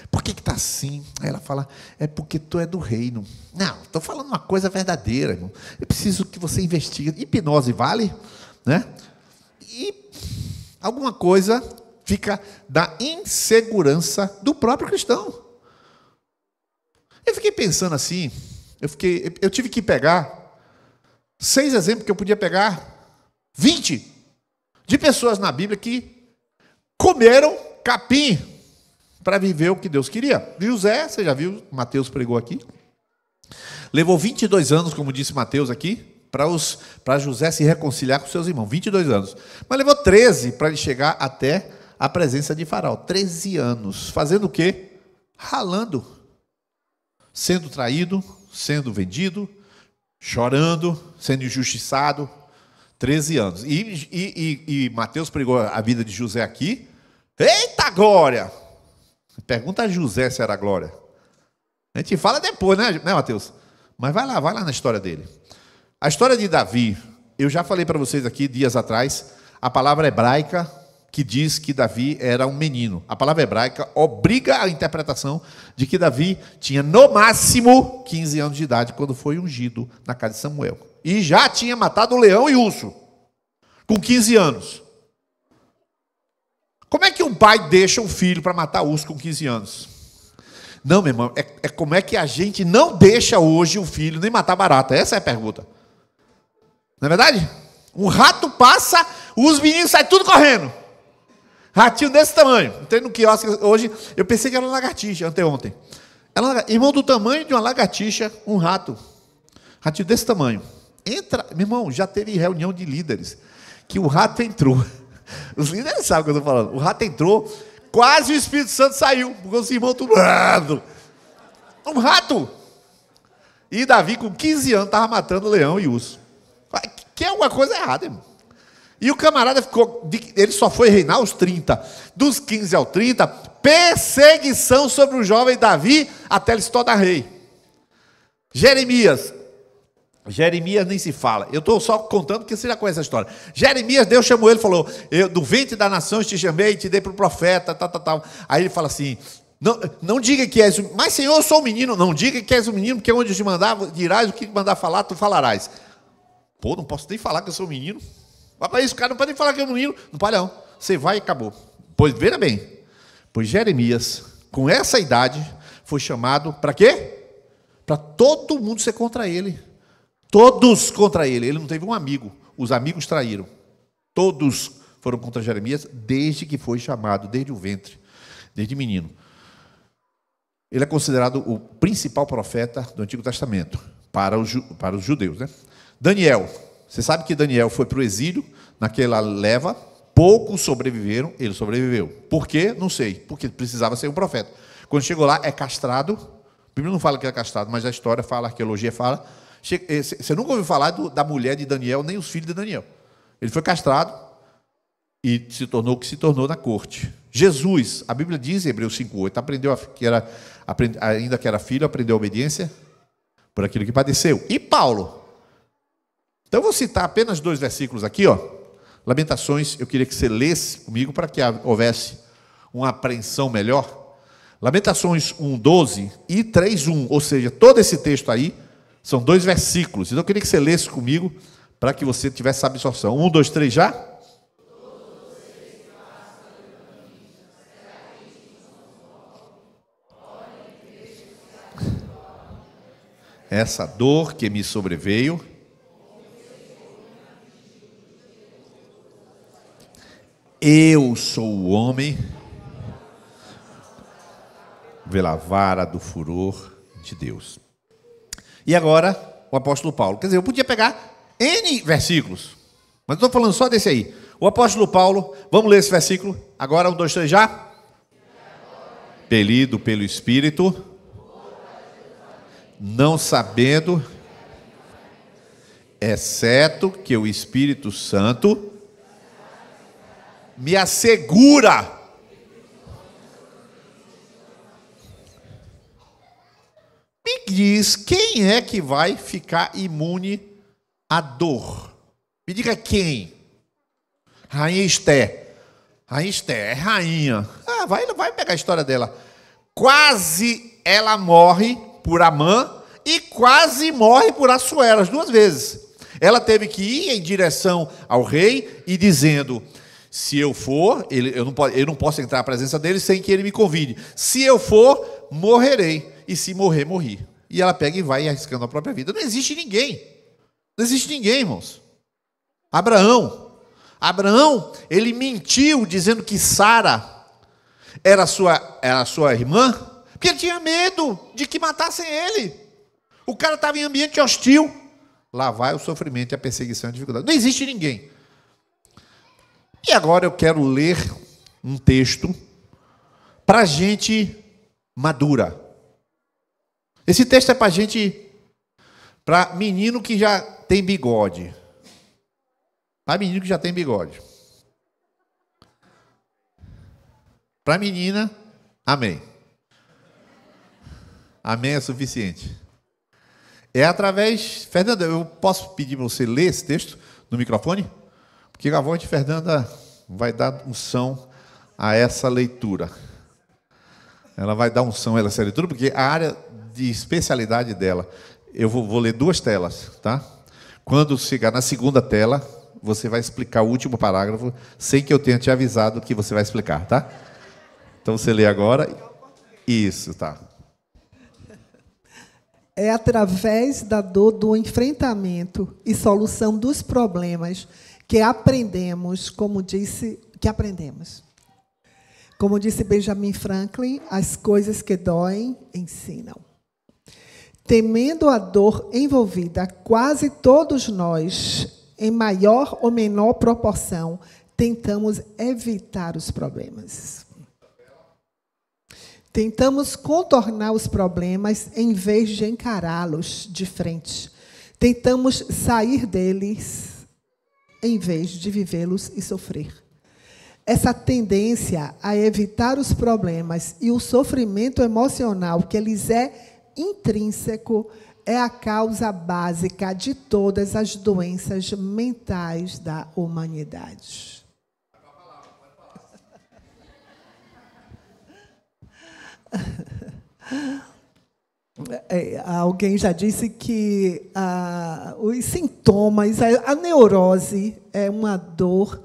Por que está assim? Aí ela fala, é porque tu é do reino. Não, estou falando uma coisa verdadeira, irmão. Eu preciso que você investigue. Hipnose vale, né? E alguma coisa fica da insegurança do próprio cristão. Eu fiquei pensando assim, eu tive que pegar 6 exemplos que eu podia pegar, 20 de pessoas na Bíblia que comeram capim para viver o que Deus queria. José, você já viu, Mateus pregou aqui, levou 22 anos, como disse Mateus aqui, para José se reconciliar com seus irmãos, 22 anos. Mas levou 13 para ele chegar até a presença de Faraó. 13 anos. Fazendo o quê? Ralando. Sendo traído, sendo vendido, chorando, sendo injustiçado. 13 anos. E Mateus pregou a vida de José aqui. Eita glória! Pergunta a José se era glória. A gente fala depois, né Mateus? Mas vai lá na história dele. A história de Davi, eu já falei para vocês aqui dias atrás, a palavra hebraica que diz que Davi era um menino. A palavra hebraica obriga a interpretação de que Davi tinha no máximo 15 anos de idade quando foi ungido na casa de Samuel. E já tinha matado um leão e urso com 15 anos. Como é que um pai deixa um filho para matar urso com 15 anos? Não, meu irmão, é como é que a gente não deixa hoje o filho nem matar barata? Essa é a pergunta. Não é verdade? Um rato passa, os meninos saem tudo correndo. Ratinho desse tamanho. Entrei no quiosque hoje, eu pensei que era uma lagartixa, anteontem. Irmão, do tamanho de uma lagartixa, um rato. Ratinho desse tamanho. Entra, meu irmão, já teve reunião de líderes, que o rato entrou. Os líderes sabem o que eu estou falando. O rato entrou, quase o Espírito Santo saiu, porque os irmãos tudo... Um rato! E Davi, com 15 anos, estava matando leão e urso. Que é alguma coisa errada, irmão. E o camarada ele só foi reinar aos 30. Dos 15 ao 30, perseguição sobre o jovem Davi, até ele se tornar rei. Jeremias nem se fala. Eu estou só contando porque você já conhece a história. Jeremias, Deus chamou ele e falou, do ventre da nação te chamei, te dei para o profeta, tal. Aí ele fala assim, não diga que és, mas Senhor, eu sou um menino. Não diga que és um menino, porque onde eu te mandar, dirás o que mandar falar, tu falarás. Pô, não posso nem falar que eu sou um menino. Mas isso, cara, não pode nem falar que é um menino. Não pode não. Você vai e acabou. Pois, veja bem. Pois Jeremias, com essa idade, foi chamado para quê? Para todo mundo ser contra ele. Todos contra ele. Ele não teve um amigo. Os amigos traíram. Todos foram contra Jeremias desde que foi chamado, desde o ventre, desde menino. Ele é considerado o principal profeta do Antigo Testamento para os judeus, né? Daniel. Você sabe que Daniel foi para o exílio, naquela leva, poucos sobreviveram, ele sobreviveu. Por quê? Não sei, porque precisava ser um profeta. Quando chegou lá, é castrado, a Bíblia não fala que é castrado, mas a história fala, a arqueologia fala. Você nunca ouviu falar da mulher de Daniel, nem os filhos de Daniel. Ele foi castrado e se tornou o que se tornou na corte. Jesus, a Bíblia diz, em Hebreus 5:8, ainda que era filho, aprendeu a obediência por aquilo que padeceu. E Paulo? Então eu vou citar apenas 2 versículos aqui, ó. Lamentações, eu queria que você lesse comigo para que houvesse uma apreensão melhor. Lamentações 1:12 e 3:1, ou seja, todo esse texto aí são 2 versículos. Então eu queria que você lesse comigo para que você tivesse essa absorção. 1, 2, 3 já? Essa dor que me sobreveio, eu sou o homem pela vara do furor de Deus. E agora, o apóstolo Paulo. Quer dizer, eu podia pegar N versículos, mas estou falando só desse aí. O apóstolo Paulo, vamos ler esse versículo? Agora, 1, 2, 3 já? Impelido pelo Espírito, não sabendo, exceto que o Espírito Santo me assegura. Me diz, quem é que vai ficar imune à dor? Me diga quem? Rainha Esté. Rainha Esté é rainha. Vai pegar a história dela. Quase ela morre por Amã e quase morre por Assuero, as duas vezes. Ela teve que ir em direção ao rei e dizendo: se eu for, eu não posso entrar na presença dele sem que ele me convide. Se eu for, morrerei. E se morrer, morri. E ela pega e vai arriscando a própria vida. Não existe ninguém. Não existe ninguém, irmãos. Abraão, ele mentiu dizendo que Sara era sua irmã, porque ele tinha medo de que matassem ele. O cara estava em ambiente hostil. Lá vai o sofrimento e a perseguição e a dificuldade. Não existe ninguém. E agora eu quero ler um texto para gente madura. Esse texto é para menino que já tem bigode. Para menino que já tem bigode. Para menina, amém. Amém é suficiente. É através... Fernanda, eu posso pedir para você ler esse texto no microfone? Porque a voz de Fernanda vai dar unção a essa leitura. Ela vai dar unção a essa leitura, porque a área de especialidade dela, eu vou ler 2 telas, tá? Quando chegar na segunda tela, você vai explicar o último parágrafo, sem que eu tenha te avisado que você vai explicar, tá? Então você lê agora. Isso, tá. É através da dor do enfrentamento e solução dos problemas que aprendemos, como disse Benjamin Franklin, as coisas que doem ensinam. Temendo a dor envolvida, quase todos nós, em maior ou menor proporção, tentamos evitar os problemas. Tentamos contornar os problemas em vez de encará-los de frente. Tentamos sair deles em vez de vivê-los e sofrer. Essa tendência a evitar os problemas e o sofrimento emocional que lhes é intrínseco é a causa básica de todas as doenças mentais da humanidade. Alguém já disse que os sintomas, a neurose é uma dor,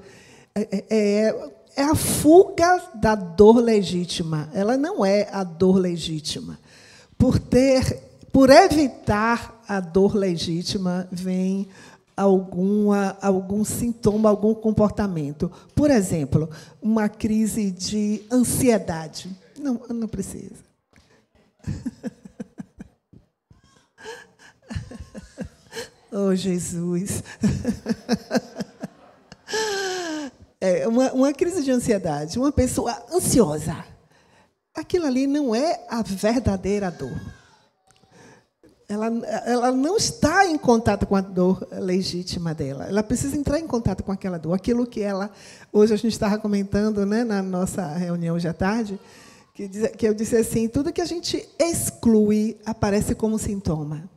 é a fuga da dor legítima. Ela não é a dor legítima. Por evitar a dor legítima, vem algum sintoma, algum comportamento. Por exemplo, uma crise de ansiedade. Não precisa. Oh, Jesus. Uma crise de ansiedade, uma pessoa ansiosa. Aquilo ali não é a verdadeira dor. Ela não está em contato com a dor legítima dela. Ela precisa entrar em contato com aquela dor. Aquilo que hoje a gente estava comentando, né, na nossa reunião hoje à tarde, que eu disse assim, tudo que a gente exclui aparece como sintoma.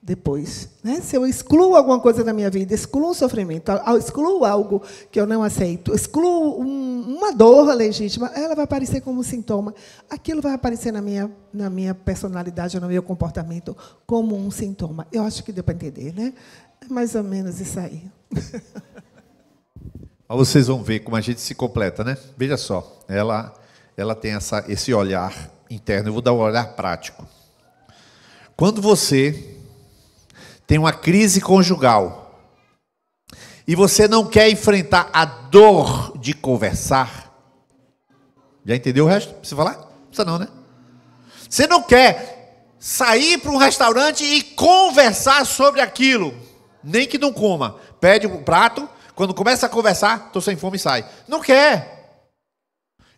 Depois, né? Se eu excluo alguma coisa da minha vida, excluo um sofrimento, excluo algo que eu não aceito, excluo uma dor legítima, ela vai aparecer como sintoma. Aquilo vai aparecer na minha personalidade, no meu comportamento, como um sintoma. Eu acho que deu para entender, né? É mais ou menos isso aí. Vocês vão ver como a gente se completa, né? Veja só, ela tem esse olhar interno. Eu vou dar um olhar prático. Quando você tem uma crise conjugal e você não quer enfrentar a dor de conversar, já entendeu o resto? Precisa falar? Não precisa não, né? Você não quer sair para um restaurante e conversar sobre aquilo, nem que não coma. Pede um prato, quando começa a conversar, estou sem fome e sai. Não quer.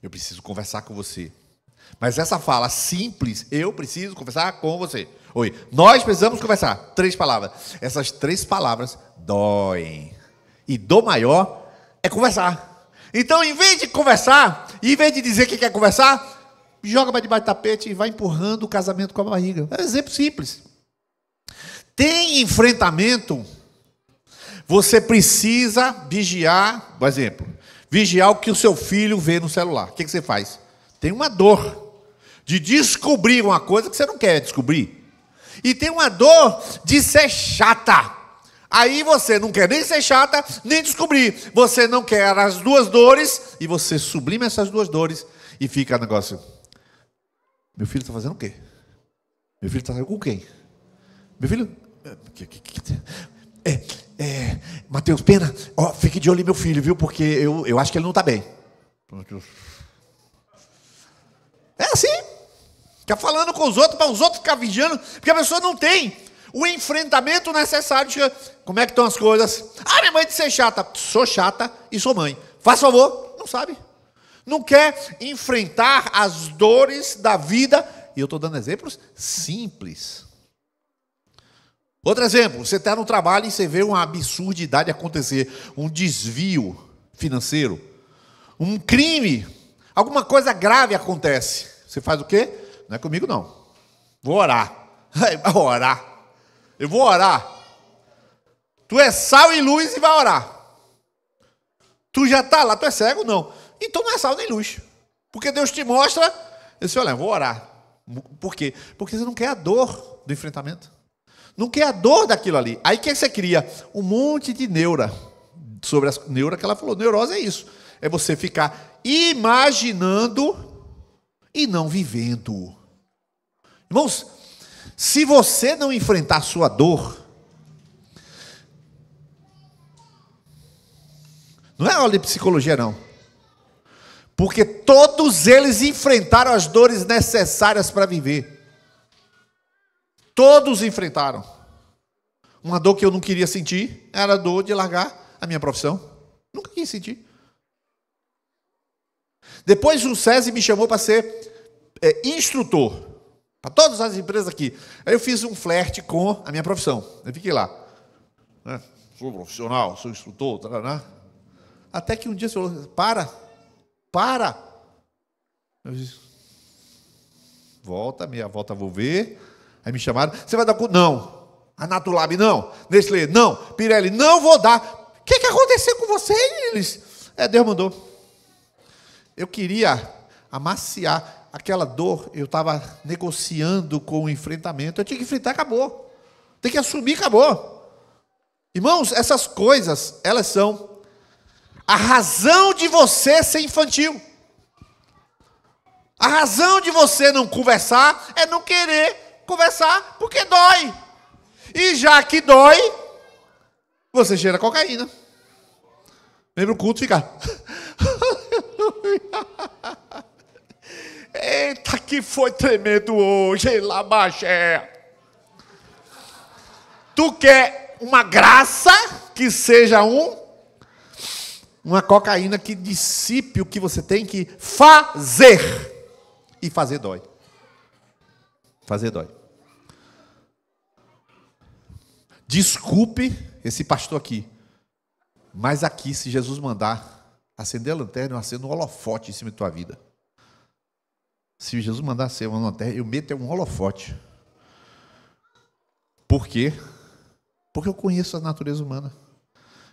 Eu preciso conversar com você. Mas essa fala simples, eu preciso conversar com você. Oi. Nós precisamos conversar. 3 palavras. Essas 3 palavras doem. E dor maior é conversar. Então, em vez de conversar, em vez de dizer que quer conversar, joga para debaixo do tapete e vai empurrando o casamento com a barriga. É um exemplo simples. Tem enfrentamento, você precisa vigiar, por exemplo, vigiar o que o seu filho vê no celular. O que você faz? Tem uma dor de descobrir uma coisa que você não quer descobrir. E tem uma dor de ser chata. Aí você não quer nem ser chata, nem descobrir. Você não quer as 2 dores, e você sublima essas 2 dores, e fica o negócio. Meu filho está fazendo o quê? Meu filho está fazendo com quem? Meu filho... Mateus, pena, fique de olho em meu filho, viu? Porque eu acho que ele não está bem. É assim. Fica falando com os outros, para os outros ficar vigiando, porque a pessoa não tem o enfrentamento necessário. Como é que estão as coisas? Minha mãe disse ser chata. Sou chata e sou mãe. Faz favor. Não sabe. Não quer enfrentar as dores da vida. E eu estou dando exemplos simples. Outro exemplo, você está no trabalho e você vê uma absurdidade acontecer, um desvio financeiro, um crime, alguma coisa grave acontece. Você faz o quê? Não é comigo não. Vou orar. Vai orar. Eu vou orar. Tu é sal e luz e vai orar. Tu já está lá, tu é cego? Não. Então não é sal nem luz. Porque Deus te mostra, eu disse, olha, eu vou orar. Por quê? Porque você não quer a dor do enfrentamento. Não quer a dor daquilo ali. Aí o que você cria? Um monte de neura. Sobre as neura que ela falou. Neurose é isso. É você ficar imaginando e não vivendo. Irmãos, se você não enfrentar a sua dor, não é aula de psicologia não. Porque todos eles enfrentaram as dores necessárias para viver. Todos enfrentaram. Uma dor que eu não queria sentir era a dor de largar a minha profissão. Nunca quis sentir. Depois o SESI me chamou para ser instrutor. Para todas as empresas aqui. Aí eu fiz um flerte com a minha profissão. Eu fiquei lá. Sou profissional, sou instrutor. Tarará. Até que um dia você falou, para. Eu disse, meia volta vou ver. Aí me chamaram, você vai dar conta? Não. A Natulab, não. Nestlé, não. Pirelli, não vou dar. O que aconteceu com vocês? Deus mandou. Eu queria amaciar aquela dor. Eu estava negociando com o enfrentamento. Eu tinha que enfrentar, acabou. Tem que assumir, acabou. Irmãos, essas coisas, elas são a razão de você ser infantil. A razão de você não conversar é não querer conversar porque dói. E já que dói, você cheira cocaína. Lembra o culto ficar. Eita, que foi tremendo hoje, Labaxé. Tu quer uma graça que seja uma cocaína que dissipe o que você tem que fazer. E fazer dói. Fazer dói. Desculpe esse pastor aqui, mas aqui, se Jesus mandar acender a lanterna, eu acendo um holofote em cima de tua vida. Se Jesus mandar acender uma lanterna, eu meto um holofote. Por quê? Porque eu conheço a natureza humana.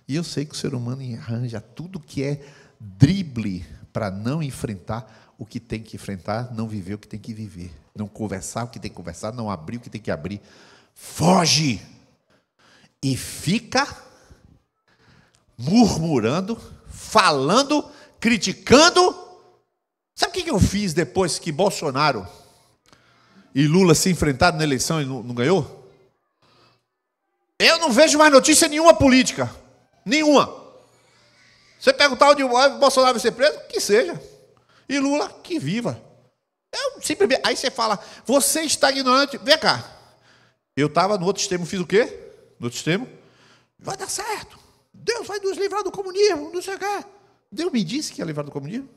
E eu sei que o ser humano arranja tudo que é drible para não enfrentar o que tem que enfrentar, não viver o que tem que viver, não conversar o que tem que conversar, não abrir o que tem que abrir. Foge! E fica murmurando, falando, criticando. Sabe o que eu fiz depois que Bolsonaro e Lula se enfrentaram na eleição e não ganhou? Eu não vejo mais notícia nenhuma política. Nenhuma. Você perguntar onde o Bolsonaro vai ser preso? Que seja. E Lula, que viva. Aí você fala, você está ignorante. Vem cá. Eu estava no outro extremo, fiz o quê? No outro extremo. Vai dar certo. Deus vai nos livrar do comunismo. Não sei o quê. Deus me disse que ia livrar do comunismo.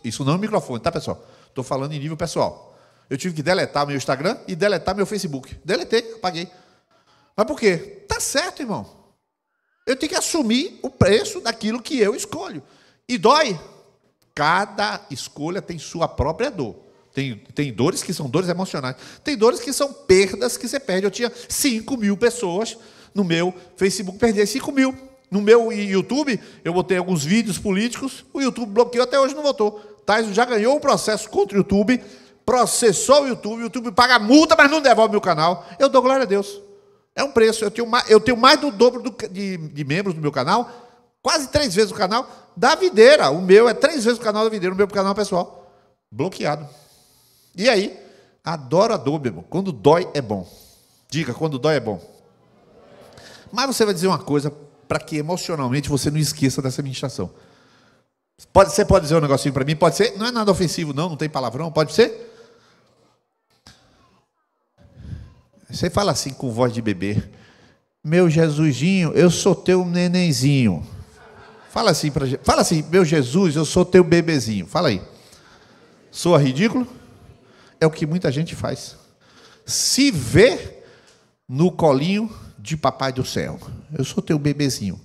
Isso não é um microfone, tá, pessoal? Estou falando em nível pessoal. Eu tive que deletar meu Instagram e deletar meu Facebook. Deletei, apaguei. Mas por quê? Tá certo, irmão. Eu tenho que assumir o preço daquilo que eu escolho. E dói. Cada escolha tem sua própria dor. Tem dores que são dores emocionais. Tem dores que são perdas que você perde. Eu tinha 5.000 pessoas no meu Facebook, perdi 5.000. No meu YouTube, eu botei alguns vídeos políticos, o YouTube bloqueou, até hoje não voltou. Tyson já ganhou um processo contra o YouTube, processou o YouTube paga multa, mas não devolve meu canal. Eu dou glória a Deus. É um preço. Eu tenho mais do dobro de membros do meu canal, quase 3 vezes o canal da Videira. O meu é 3 vezes o canal da Videira, o meu canal pessoal. Bloqueado. E aí? Adoro a dor, meu irmão. Quando dói, é bom. Diga, quando dói, é bom. Mas você vai dizer uma coisa para que emocionalmente você não esqueça dessa ministração. Você pode dizer um negocinho para mim? Pode ser? Não é nada ofensivo, não tem palavrão, pode ser? Você fala assim com voz de bebê. Meu Jesusinho, eu sou teu nenenzinho. Fala assim, meu Jesus, eu sou teu bebezinho. Fala aí. Soa ridículo? É o que muita gente faz. Se vê no colinho de papai do céu. Eu sou teu bebezinho.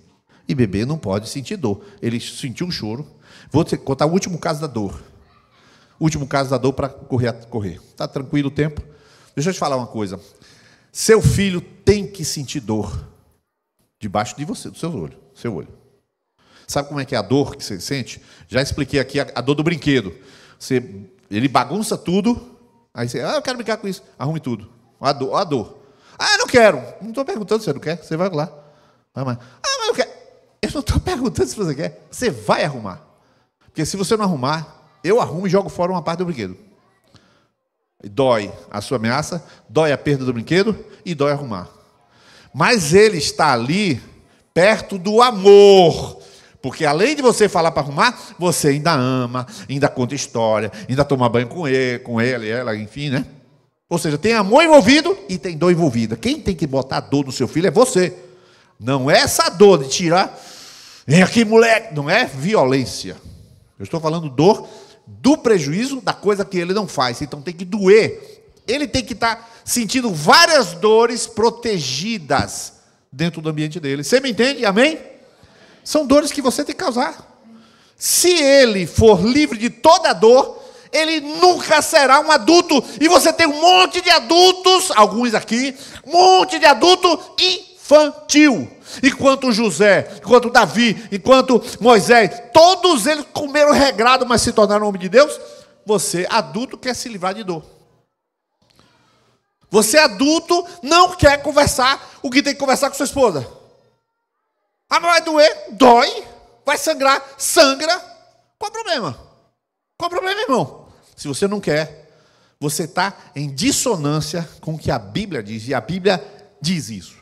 E bebê não pode sentir dor. Ele sentiu um choro. Vou te contar o último caso da dor. O último caso da dor para correr. Está tranquilo o tempo? Deixa eu te falar uma coisa. Seu filho tem que sentir dor debaixo de você, do seu olho. Sabe como é que é a dor que você sente? Já expliquei aqui a dor do brinquedo. Ele bagunça tudo, aí você, eu quero brincar com isso. Arrume tudo. A dor. Eu não quero. Não estou perguntando se você não quer. Você vai lá. Vai mais. Mas eu quero. Eu não estou perguntando se você quer. Você vai arrumar. Porque se você não arrumar, eu arrumo e jogo fora uma parte do brinquedo. Dói a sua ameaça, dói a perda do brinquedo e dói arrumar. Mas ele está ali perto do amor. Porque além de você falar para arrumar, você ainda ama, ainda conta história, ainda toma banho com ele, ela, enfim, né? Ou seja, tem amor envolvido e tem dor envolvida. Quem tem que botar a dor no seu filho é você. Não é essa dor de tirar. Vem aqui, moleque. Não é violência. Eu estou falando dor do prejuízo da coisa que ele não faz. Então tem que doer. Ele tem que estar sentindo várias dores protegidas dentro do ambiente dele. Você me entende? Amém? São dores que você tem que causar. Se ele for livre de toda dor, ele nunca será um adulto. E você tem um monte de adultos, alguns aqui, um monte de adulto infantil. Enquanto José, enquanto Davi, enquanto Moisés, todos eles comeram regrado, mas se tornaram homem de Deus. Você, adulto, quer se livrar de dor. Você, adulto, não quer conversar o que tem que conversar com sua esposa. Mas vai doer? Dói. Vai sangrar? Sangra. Qual é o problema? Qual é o problema, irmão? Se você não quer, você está em dissonância com o que a Bíblia diz. E a Bíblia diz isso.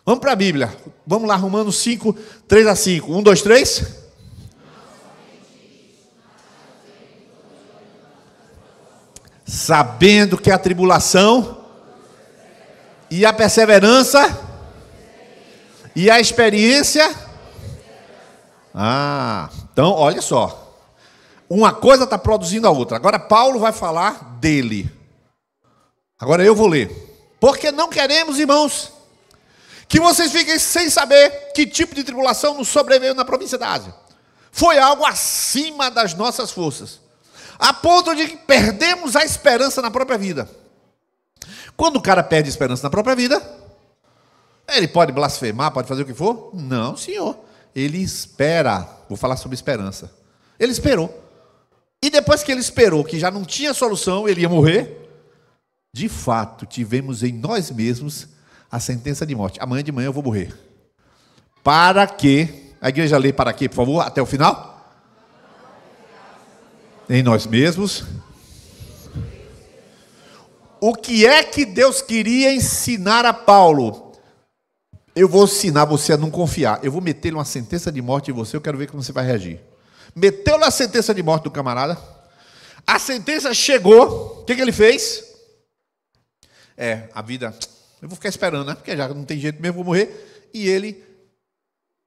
Vamos para a Bíblia. Vamos lá, Romanos 5, 3-5. 1, 2, 3. Sabendo que a tribulação e a perseverança e a experiência. Então, olha só. Uma coisa está produzindo a outra. Agora Paulo vai falar dele. Agora eu vou ler. Porque não queremos, irmãos, que vocês fiquem sem saber que tipo de tribulação nos sobreveio na província da Ásia. Foi algo acima das nossas forças, a ponto de que perdemos a esperança na própria vida. Quando o cara perde a esperança na própria vida, ele pode blasfemar, pode fazer o que for? Não, senhor. Ele espera. Vou falar sobre esperança. Ele esperou. E depois que ele esperou, que já não tinha solução, ele ia morrer, de fato, tivemos em nós mesmos a sentença de morte. Amanhã de manhã eu vou morrer. Para que, a igreja lê para quê, por favor, até o final? Em nós mesmos. O que é que Deus queria ensinar a Paulo? Eu vou ensinar você a não confiar. Eu vou meter uma sentença de morte em você, eu quero ver como você vai reagir. Meteu na sentença de morte do camarada. A sentença chegou. O que ele fez? A vida, eu vou ficar esperando, né? Porque já não tem jeito mesmo, vou morrer. E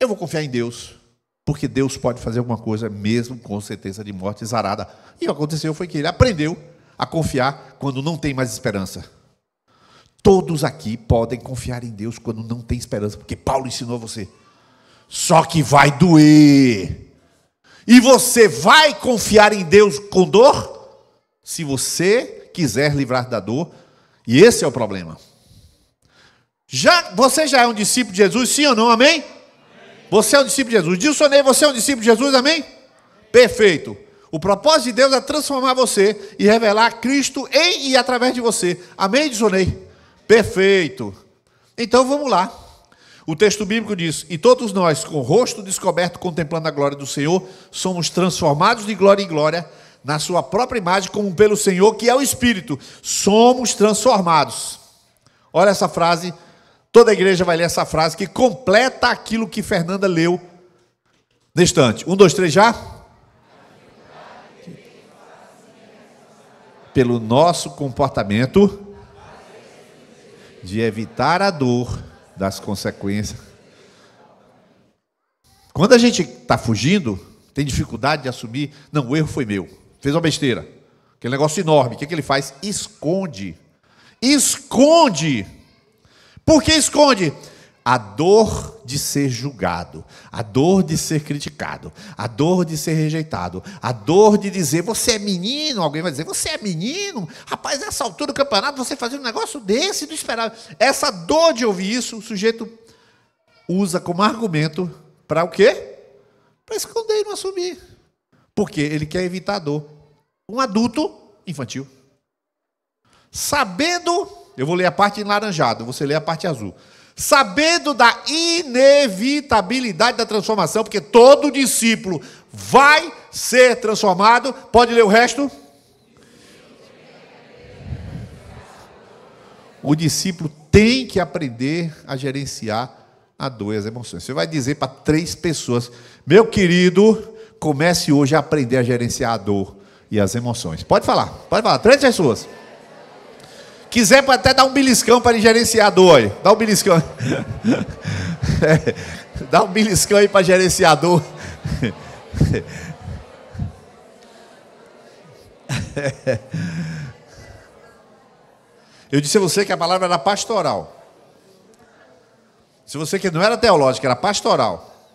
eu vou confiar em Deus. Porque Deus pode fazer alguma coisa mesmo com sentença de morte zarada. E o que aconteceu foi que ele aprendeu a confiar quando não tem mais esperança. Todos aqui podem confiar em Deus quando não tem esperança, porque Paulo ensinou a você. Só que vai doer. E você vai confiar em Deus com dor? Se você quiser livrar da dor. E esse é o problema. Você já é um discípulo de Jesus, sim ou não? Amém? Você é um discípulo de Jesus. Dilsonei, você é um discípulo de Jesus, amém? Perfeito. O propósito de Deus é transformar você e revelar Cristo em e através de você. Amém, Dilsonei? Perfeito. Então vamos lá. O texto bíblico diz: e todos nós, com o rosto descoberto, contemplando a glória do Senhor, somos transformados de glória em glória, na sua própria imagem, como pelo Senhor, que é o Espírito. Somos transformados. Olha essa frase. Toda a igreja vai ler essa frase, que completa aquilo que Fernanda leu neste instante. 1, 2, 3, já? Pelo nosso comportamento de evitar a dor das consequências. Quando a gente está fugindo, tem dificuldade de assumir, não, o erro foi meu, fez uma besteira, aquele negócio enorme, o que ele faz? Esconde. Esconde. Por que esconde? A dor de ser julgado, a dor de ser criticado, a dor de ser rejeitado, a dor de dizer, você é menino, alguém vai dizer, você é menino? Rapaz, nessa altura do campeonato, você fazer um negócio desse, não esperava. Essa dor de ouvir isso, o sujeito usa como argumento para o quê? Para esconder e não assumir. Porque ele quer evitar a dor. Um adulto infantil. Sabendo, eu vou ler a parte em laranjado, você lê a parte azul. Sabendo da inevitabilidade da transformação, porque todo discípulo vai ser transformado. Pode ler o resto? O discípulo tem que aprender a gerenciar a dor e as emoções. Você vai dizer para 3 pessoas, meu querido, comece hoje a aprender a gerenciar a dor e as emoções. Pode falar, 3 pessoas. Quiser, pode até dar um beliscão para ele gerenciar a dor aí. Dá um beliscão. Dá um beliscão aí para gerenciar a dor. Eu disse a você que a palavra era pastoral. Se você que não era teológica, era pastoral.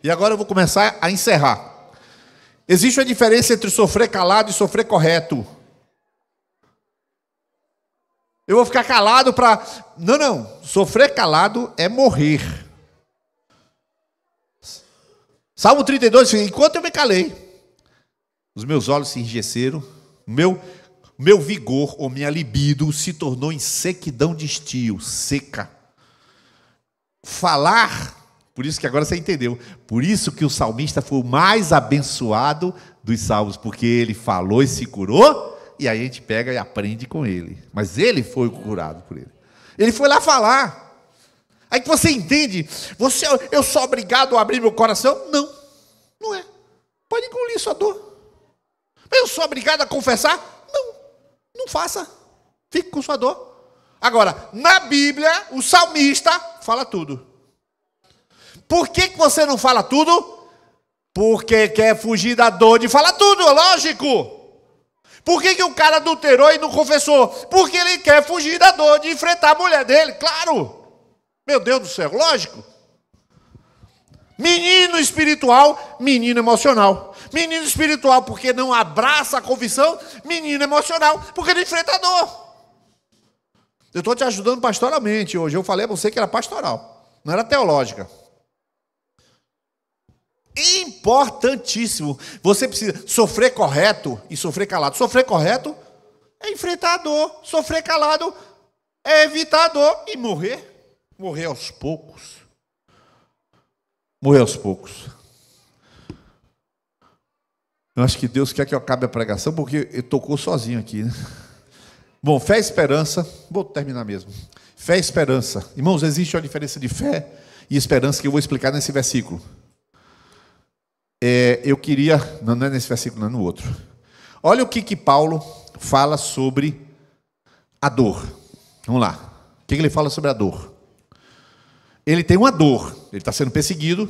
E agora eu vou começar a encerrar. Existe uma diferença entre sofrer calado e sofrer correto. Eu vou ficar calado para... Não. Sofrer calado é morrer. Salmo 32 diz, enquanto eu me calei, os meus olhos se enrijeceram, meu vigor ou minha libido se tornou em sequidão de estio, seca. Falar, por isso que agora você entendeu, por isso que o salmista foi o mais abençoado dos salmos, porque ele falou e se curou. E aí a gente pega e aprende com ele. Mas ele foi curado por ele. Ele foi lá falar. Aí que você entende. Eu sou obrigado a abrir meu coração? Não. Não é. Pode engolir sua dor. Eu sou obrigado a confessar? Não. Não faça. Fique com sua dor. Agora, na Bíblia, o salmista fala tudo. Por que você não fala tudo? Porque quer fugir da dor de falar tudo, lógico. Por que o cara adulterou e não confessou? Porque ele quer fugir da dor de enfrentar a mulher dele, claro. Meu Deus do céu, lógico. Menino espiritual, menino emocional. Menino espiritual porque não abraça a confissão, menino emocional porque não enfrenta a dor. Eu estou te ajudando pastoralmente hoje. Eu falei a você que era pastoral, não era teológica. Importantíssimo. Você precisa sofrer correto e sofrer calado. Sofrer correto é enfrentar a dor. Sofrer calado é evitar a dor e morrer. Morrer aos poucos. Morrer aos poucos. Eu acho que Deus quer que eu acabe a pregação porque ele tocou sozinho aqui, né? Bom, fé e esperança. Vou terminar mesmo. Fé e esperança. Irmãos, existe uma diferença de fé e esperança que eu vou explicar nesse versículo. Eu queria... Não é nesse versículo, não é no outro. Olha o que Paulo fala sobre a dor. Vamos lá. O que ele fala sobre a dor? Ele tem uma dor. Ele está sendo perseguido.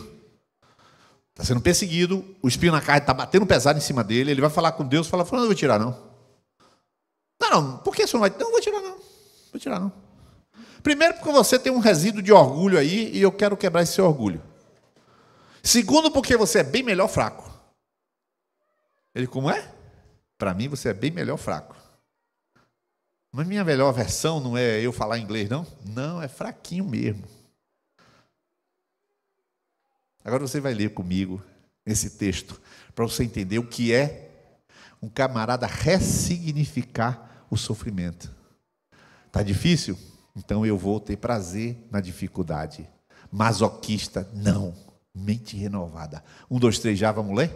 O espinho na carne está batendo pesado em cima dele. Ele vai falar com Deus. Fala, não vou tirar não. Não, por que você não vai? Não, vou tirar não. Vou tirar não. Primeiro, porque você tem um resíduo de orgulho aí e eu quero quebrar esse seu orgulho. Segundo, porque você é bem melhor fraco. Ele, como é? Para mim, você é bem melhor fraco. Mas minha melhor versão não é eu falar inglês, não? Não, é fraquinho mesmo. Agora você vai ler comigo esse texto, para você entender o que é um camarada ressignificar o sofrimento. Está difícil? Então eu vou ter prazer na dificuldade. Masoquista, não. Mente renovada. 1, 2, 3, já, vamos ler?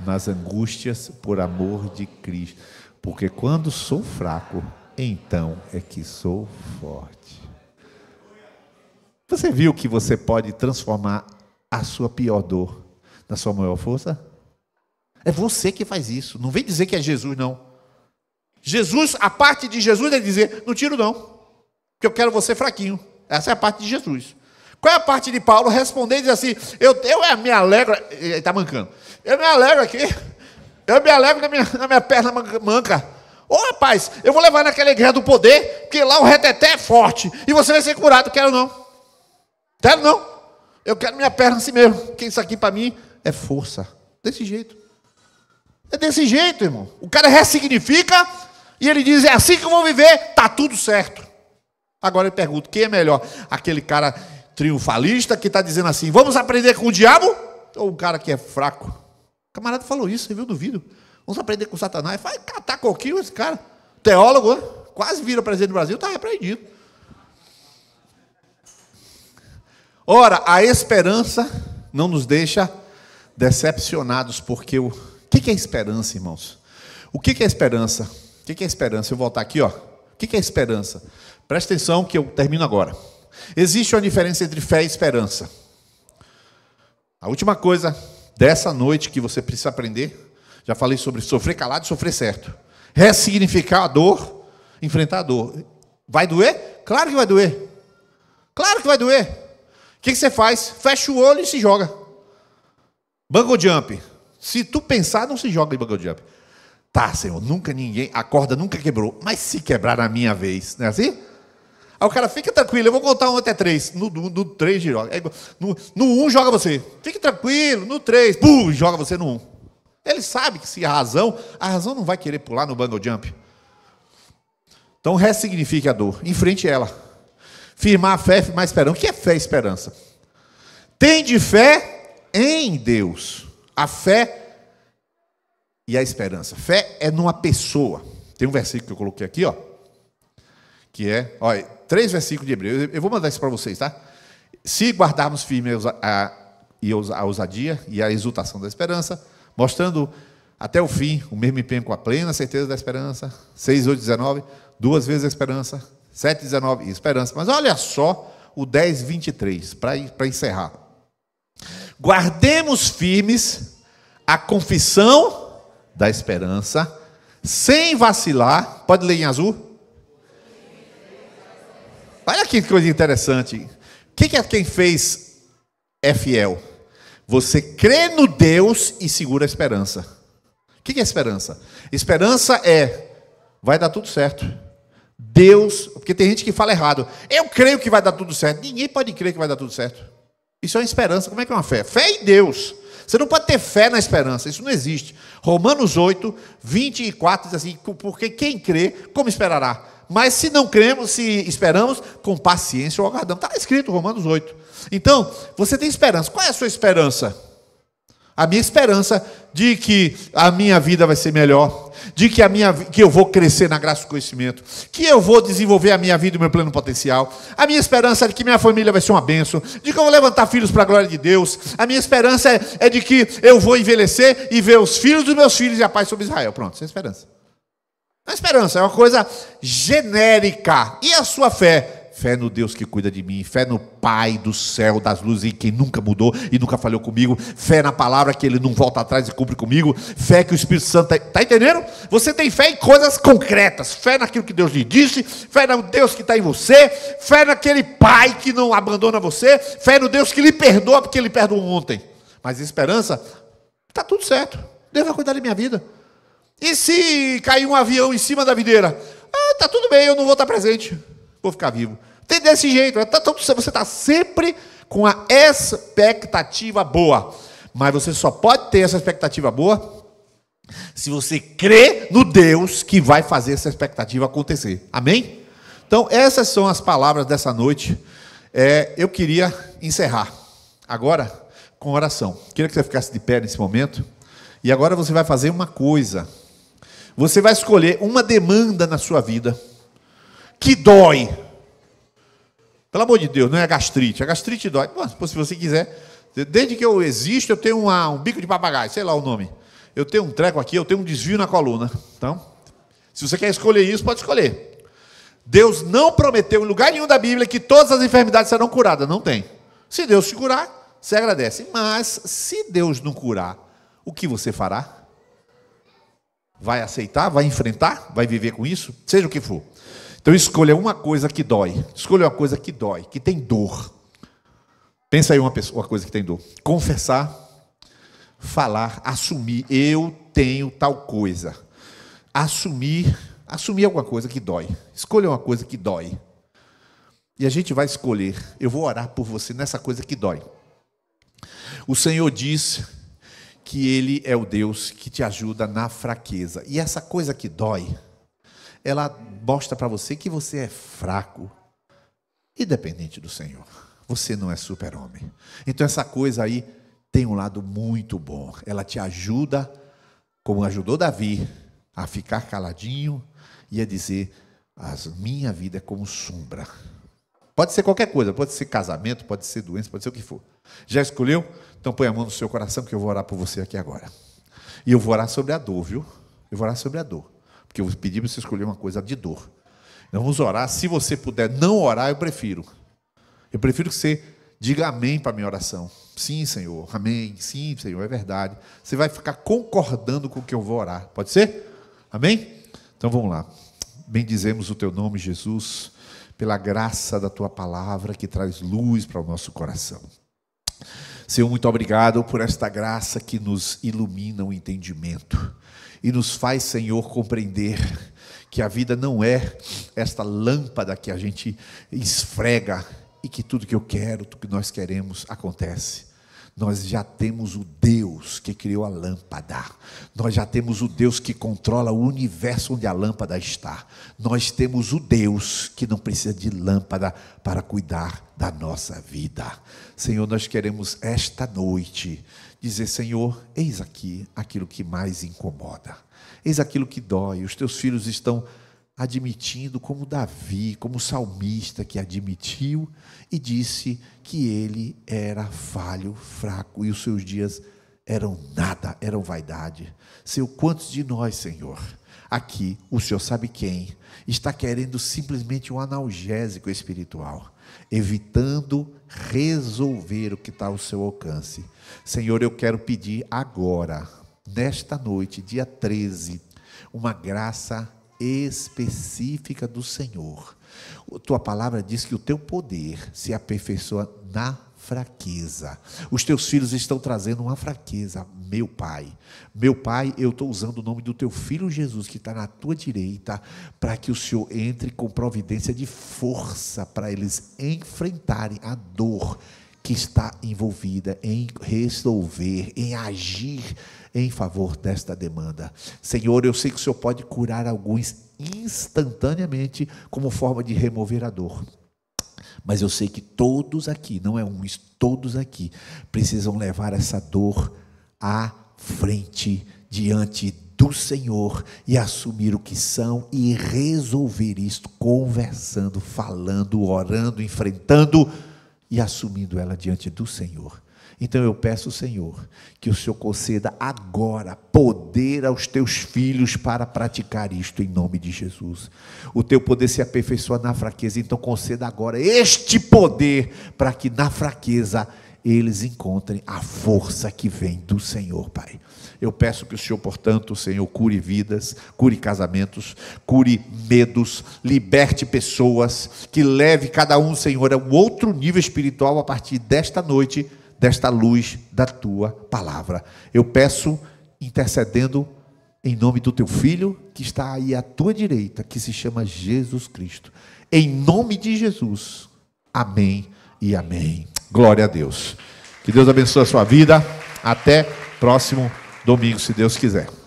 Nas angústias por amor de Cristo. Porque quando sou fraco, então é que sou forte. Você viu que você pode transformar a sua pior dor na sua maior força? É você que faz isso. Não vem dizer que é Jesus, não. Jesus, a parte de Jesus é dizer, não tiro não, porque eu quero você fraquinho. Essa é a parte de Jesus. Qual é a parte de Paulo? Responder e dizer assim, eu me alegro, ele está mancando, eu me alegro aqui, eu me alegro na minha perna manca. Ô rapaz, eu vou levar naquela igreja do poder, que lá o reteté é forte, e você vai ser curado. Quero não, eu quero minha perna assim mesmo, porque isso aqui para mim é força, desse jeito. É desse jeito, irmão. O cara ressignifica e ele diz, é assim que eu vou viver, tá tudo certo. Agora eu pergunto, quem é melhor? Aquele cara triunfalista que está dizendo assim, vamos aprender com o diabo? Ou um cara que é fraco? O camarada falou isso, você viu? Duvido. Vamos aprender com Satanás. Vai catar coquinho esse cara. Teólogo, né? Quase vira presidente do Brasil, está repreendido. Ora, a esperança não nos deixa decepcionados, porque o que é esperança, irmãos? O que é esperança? O que é esperança? Eu vou voltar aqui, ó. O que é esperança? Presta atenção que eu termino agora. Existe uma diferença entre fé e esperança. A última coisa dessa noite que você precisa aprender, já falei sobre sofrer calado e sofrer certo. Ressignificar a dor, enfrentar a dor. Vai doer? Claro que vai doer. Claro que vai doer. O que você faz? Fecha o olho e se joga. Bungee jump. Se tu pensar, não se joga em bungee jump. Tá, Senhor, a corda nunca quebrou, mas se quebrar na minha vez, não é assim? Aí o cara, fica tranquilo, eu vou contar 1 até 3. No 3, joga. No 1, joga você. Fique tranquilo, no 3, joga você no 1. Ele sabe que se a razão não vai querer pular no bungee jump. Então, ressignifique a dor, enfrente ela. Firmar a fé, firmar a esperança. O que é fé e esperança? Tende fé em Deus. A fé e a esperança. Fé é numa pessoa. Tem um versículo que eu coloquei aqui, ó, que é, olha, 3 versículos de Hebreu. Eu vou mandar isso para vocês, tá? Se guardarmos firme a ousadia e a exultação da esperança, mostrando até o fim o mesmo empenho com a plena certeza da esperança. 6, 8, 19, 2 vezes a esperança. 7, 19, esperança. Mas olha só o 10, 23, para encerrar. Guardemos firmes a confissão da esperança, sem vacilar. Pode ler em azul? Olha aqui que coisa interessante. O que é quem fez é fiel? Você crê no Deus e segura a esperança. O que é esperança? Esperança é, vai dar tudo certo. Deus, porque tem gente que fala errado. Eu creio que vai dar tudo certo. Ninguém pode crer que vai dar tudo certo. Isso é uma esperança. Como é que é uma fé? Fé em Deus. Você não pode ter fé na esperança. Isso não existe. Romanos 8, 24 diz assim, porque quem crê, como esperará? Mas se não cremos, se esperamos, com paciência ou aguardamos. Está escrito Romanos 8. Então, você tem esperança. Qual é a sua esperança? A minha esperança de que a minha vida vai ser melhor, de que eu vou crescer na graça do conhecimento, que eu vou desenvolver a minha vida e o meu pleno potencial. A minha esperança é de que minha família vai ser uma bênção, de que eu vou levantar filhos para a glória de Deus. A minha esperança é de que eu vou envelhecer e ver os filhos dos meus filhos e a paz sobre Israel. Pronto, essa é a esperança. A esperança é uma coisa genérica. E a sua fé? fé no Deus que cuida de mim, fé no Pai do céu, das luzes, e que nunca mudou e nunca falhou comigo, fé na palavra que Ele não volta atrás e cumpre comigo, fé que o Espírito Santo está entendendo? Você tem fé em coisas concretas, fé naquilo que Deus lhe disse, fé no Deus que está em você, fé naquele Pai que não abandona você, fé no Deus que lhe perdoa porque Ele perdoou ontem. Mas esperança, está tudo certo, Deus vai cuidar da minha vida. E se cair um avião em cima da videira? Está tudo bem, eu não vou estar presente, vou ficar vivo. Tem desse jeito, você está sempre com a expectativa boa. Mas você só pode ter essa expectativa boa se você crê no Deus que vai fazer essa expectativa acontecer. Amém? Então, essas são as palavras dessa noite. Eu queria encerrar agora com oração. Queria que você ficasse de pé nesse momento. E agora você vai fazer uma coisa. Você vai escolher uma demanda na sua vida que dói. Pelo amor de Deus, não é a gastrite. A gastrite dói. Bom, se você quiser. Desde que eu existo, eu tenho um bico de papagaio, sei lá o nome. Eu tenho um treco aqui, eu tenho um desvio na coluna. Então, se você quer escolher isso, pode escolher. Deus não prometeu em lugar nenhum da Bíblia que todas as enfermidades serão curadas. Não tem. Se Deus te curar, você agradece. Mas, se Deus não curar, o que você fará? Vai aceitar? Vai enfrentar? Vai viver com isso? Seja o que for. Então escolha uma coisa que dói. Escolha uma coisa que dói, que tem dor. Pensa aí uma coisa que tem dor. Confessar, falar, assumir. Eu tenho tal coisa. Assumir alguma coisa que dói. Escolha uma coisa que dói. E a gente vai escolher. Eu vou orar por você nessa coisa que dói. O Senhor diz que Ele é o Deus que te ajuda na fraqueza. E essa coisa que dói, ela mostra para você que você é fraco e dependente do Senhor. Você não é super-homem. Então essa coisa aí tem um lado muito bom. Ela te ajuda, como ajudou Davi, a ficar caladinho e a dizer: minha vida é como sombra. Pode ser qualquer coisa, pode ser casamento, pode ser doença, pode ser o que for. Já escolheu? Então põe a mão no seu coração que eu vou orar por você aqui agora. E eu vou orar sobre a dor, viu? Eu vou orar sobre a dor. Porque eu pedi para você escolher uma coisa de dor. Então vamos orar. Se você puder não orar, eu prefiro. Eu prefiro que você diga amém para a minha oração. Sim, Senhor. Amém. Sim, Senhor. É verdade. Você vai ficar concordando com o que eu vou orar. Pode ser? Amém? Então vamos lá. Bendizemos o teu nome, Jesus, pela graça da tua palavra que traz luz para o nosso coração. Senhor, muito obrigado por esta graça que nos ilumina o entendimento e nos faz, Senhor, compreender que a vida não é esta lâmpada que a gente esfrega e que tudo que eu quero, tudo que nós queremos acontece. Nós já temos o Deus que criou a lâmpada. Nós já temos o Deus que controla o universo onde a lâmpada está. Nós temos o Deus que não precisa de lâmpada para cuidar da nossa vida. Senhor, nós queremos esta noite dizer: Senhor, eis aqui aquilo que mais incomoda. Eis aquilo que dói. Os teus filhos estão admitindo, como Davi, como salmista que admitiu e disse que ele era falho, fraco e os seus dias eram nada, eram vaidade. Senhor, quantos de nós, Senhor, aqui, o Senhor sabe quem, está querendo simplesmente um analgésico espiritual, evitando resolver o que está ao seu alcance. Senhor, eu quero pedir agora, nesta noite, dia 13, uma graça específica do Senhor. Tua palavra diz que o teu poder se aperfeiçoa na fraqueza. Os teus filhos estão trazendo uma fraqueza. Meu Pai, eu estou usando o nome do teu Filho Jesus, que está na tua direita, para que o Senhor entre com providência de força, para eles enfrentarem a dor que está envolvida em resolver, em agir em favor desta demanda. Senhor, eu sei que o Senhor pode curar alguns instantaneamente como forma de remover a dor. Mas eu sei que todos aqui, não é uns, todos aqui precisam levar essa dor à frente, diante do Senhor, e assumir o que são e resolver isto, conversando, falando, orando, enfrentando e assumindo ela diante do Senhor. Então eu peço, Senhor, que o Senhor conceda agora poder aos teus filhos para praticar isto em nome de Jesus. O teu poder se aperfeiçoa na fraqueza, então conceda agora este poder para que na fraqueza eles encontrem a força que vem do Senhor, Pai. Eu peço que o Senhor, portanto, Senhor, cure vidas, cure casamentos, cure medos, liberte pessoas, que leve cada um, Senhor, a um outro nível espiritual a partir desta noite, desta luz da tua palavra. Eu peço, intercedendo em nome do teu Filho, que está aí à tua direita, que se chama Jesus Cristo. Em nome de Jesus. Amém e amém. Glória a Deus. Que Deus abençoe a sua vida. Até próximo domingo, se Deus quiser.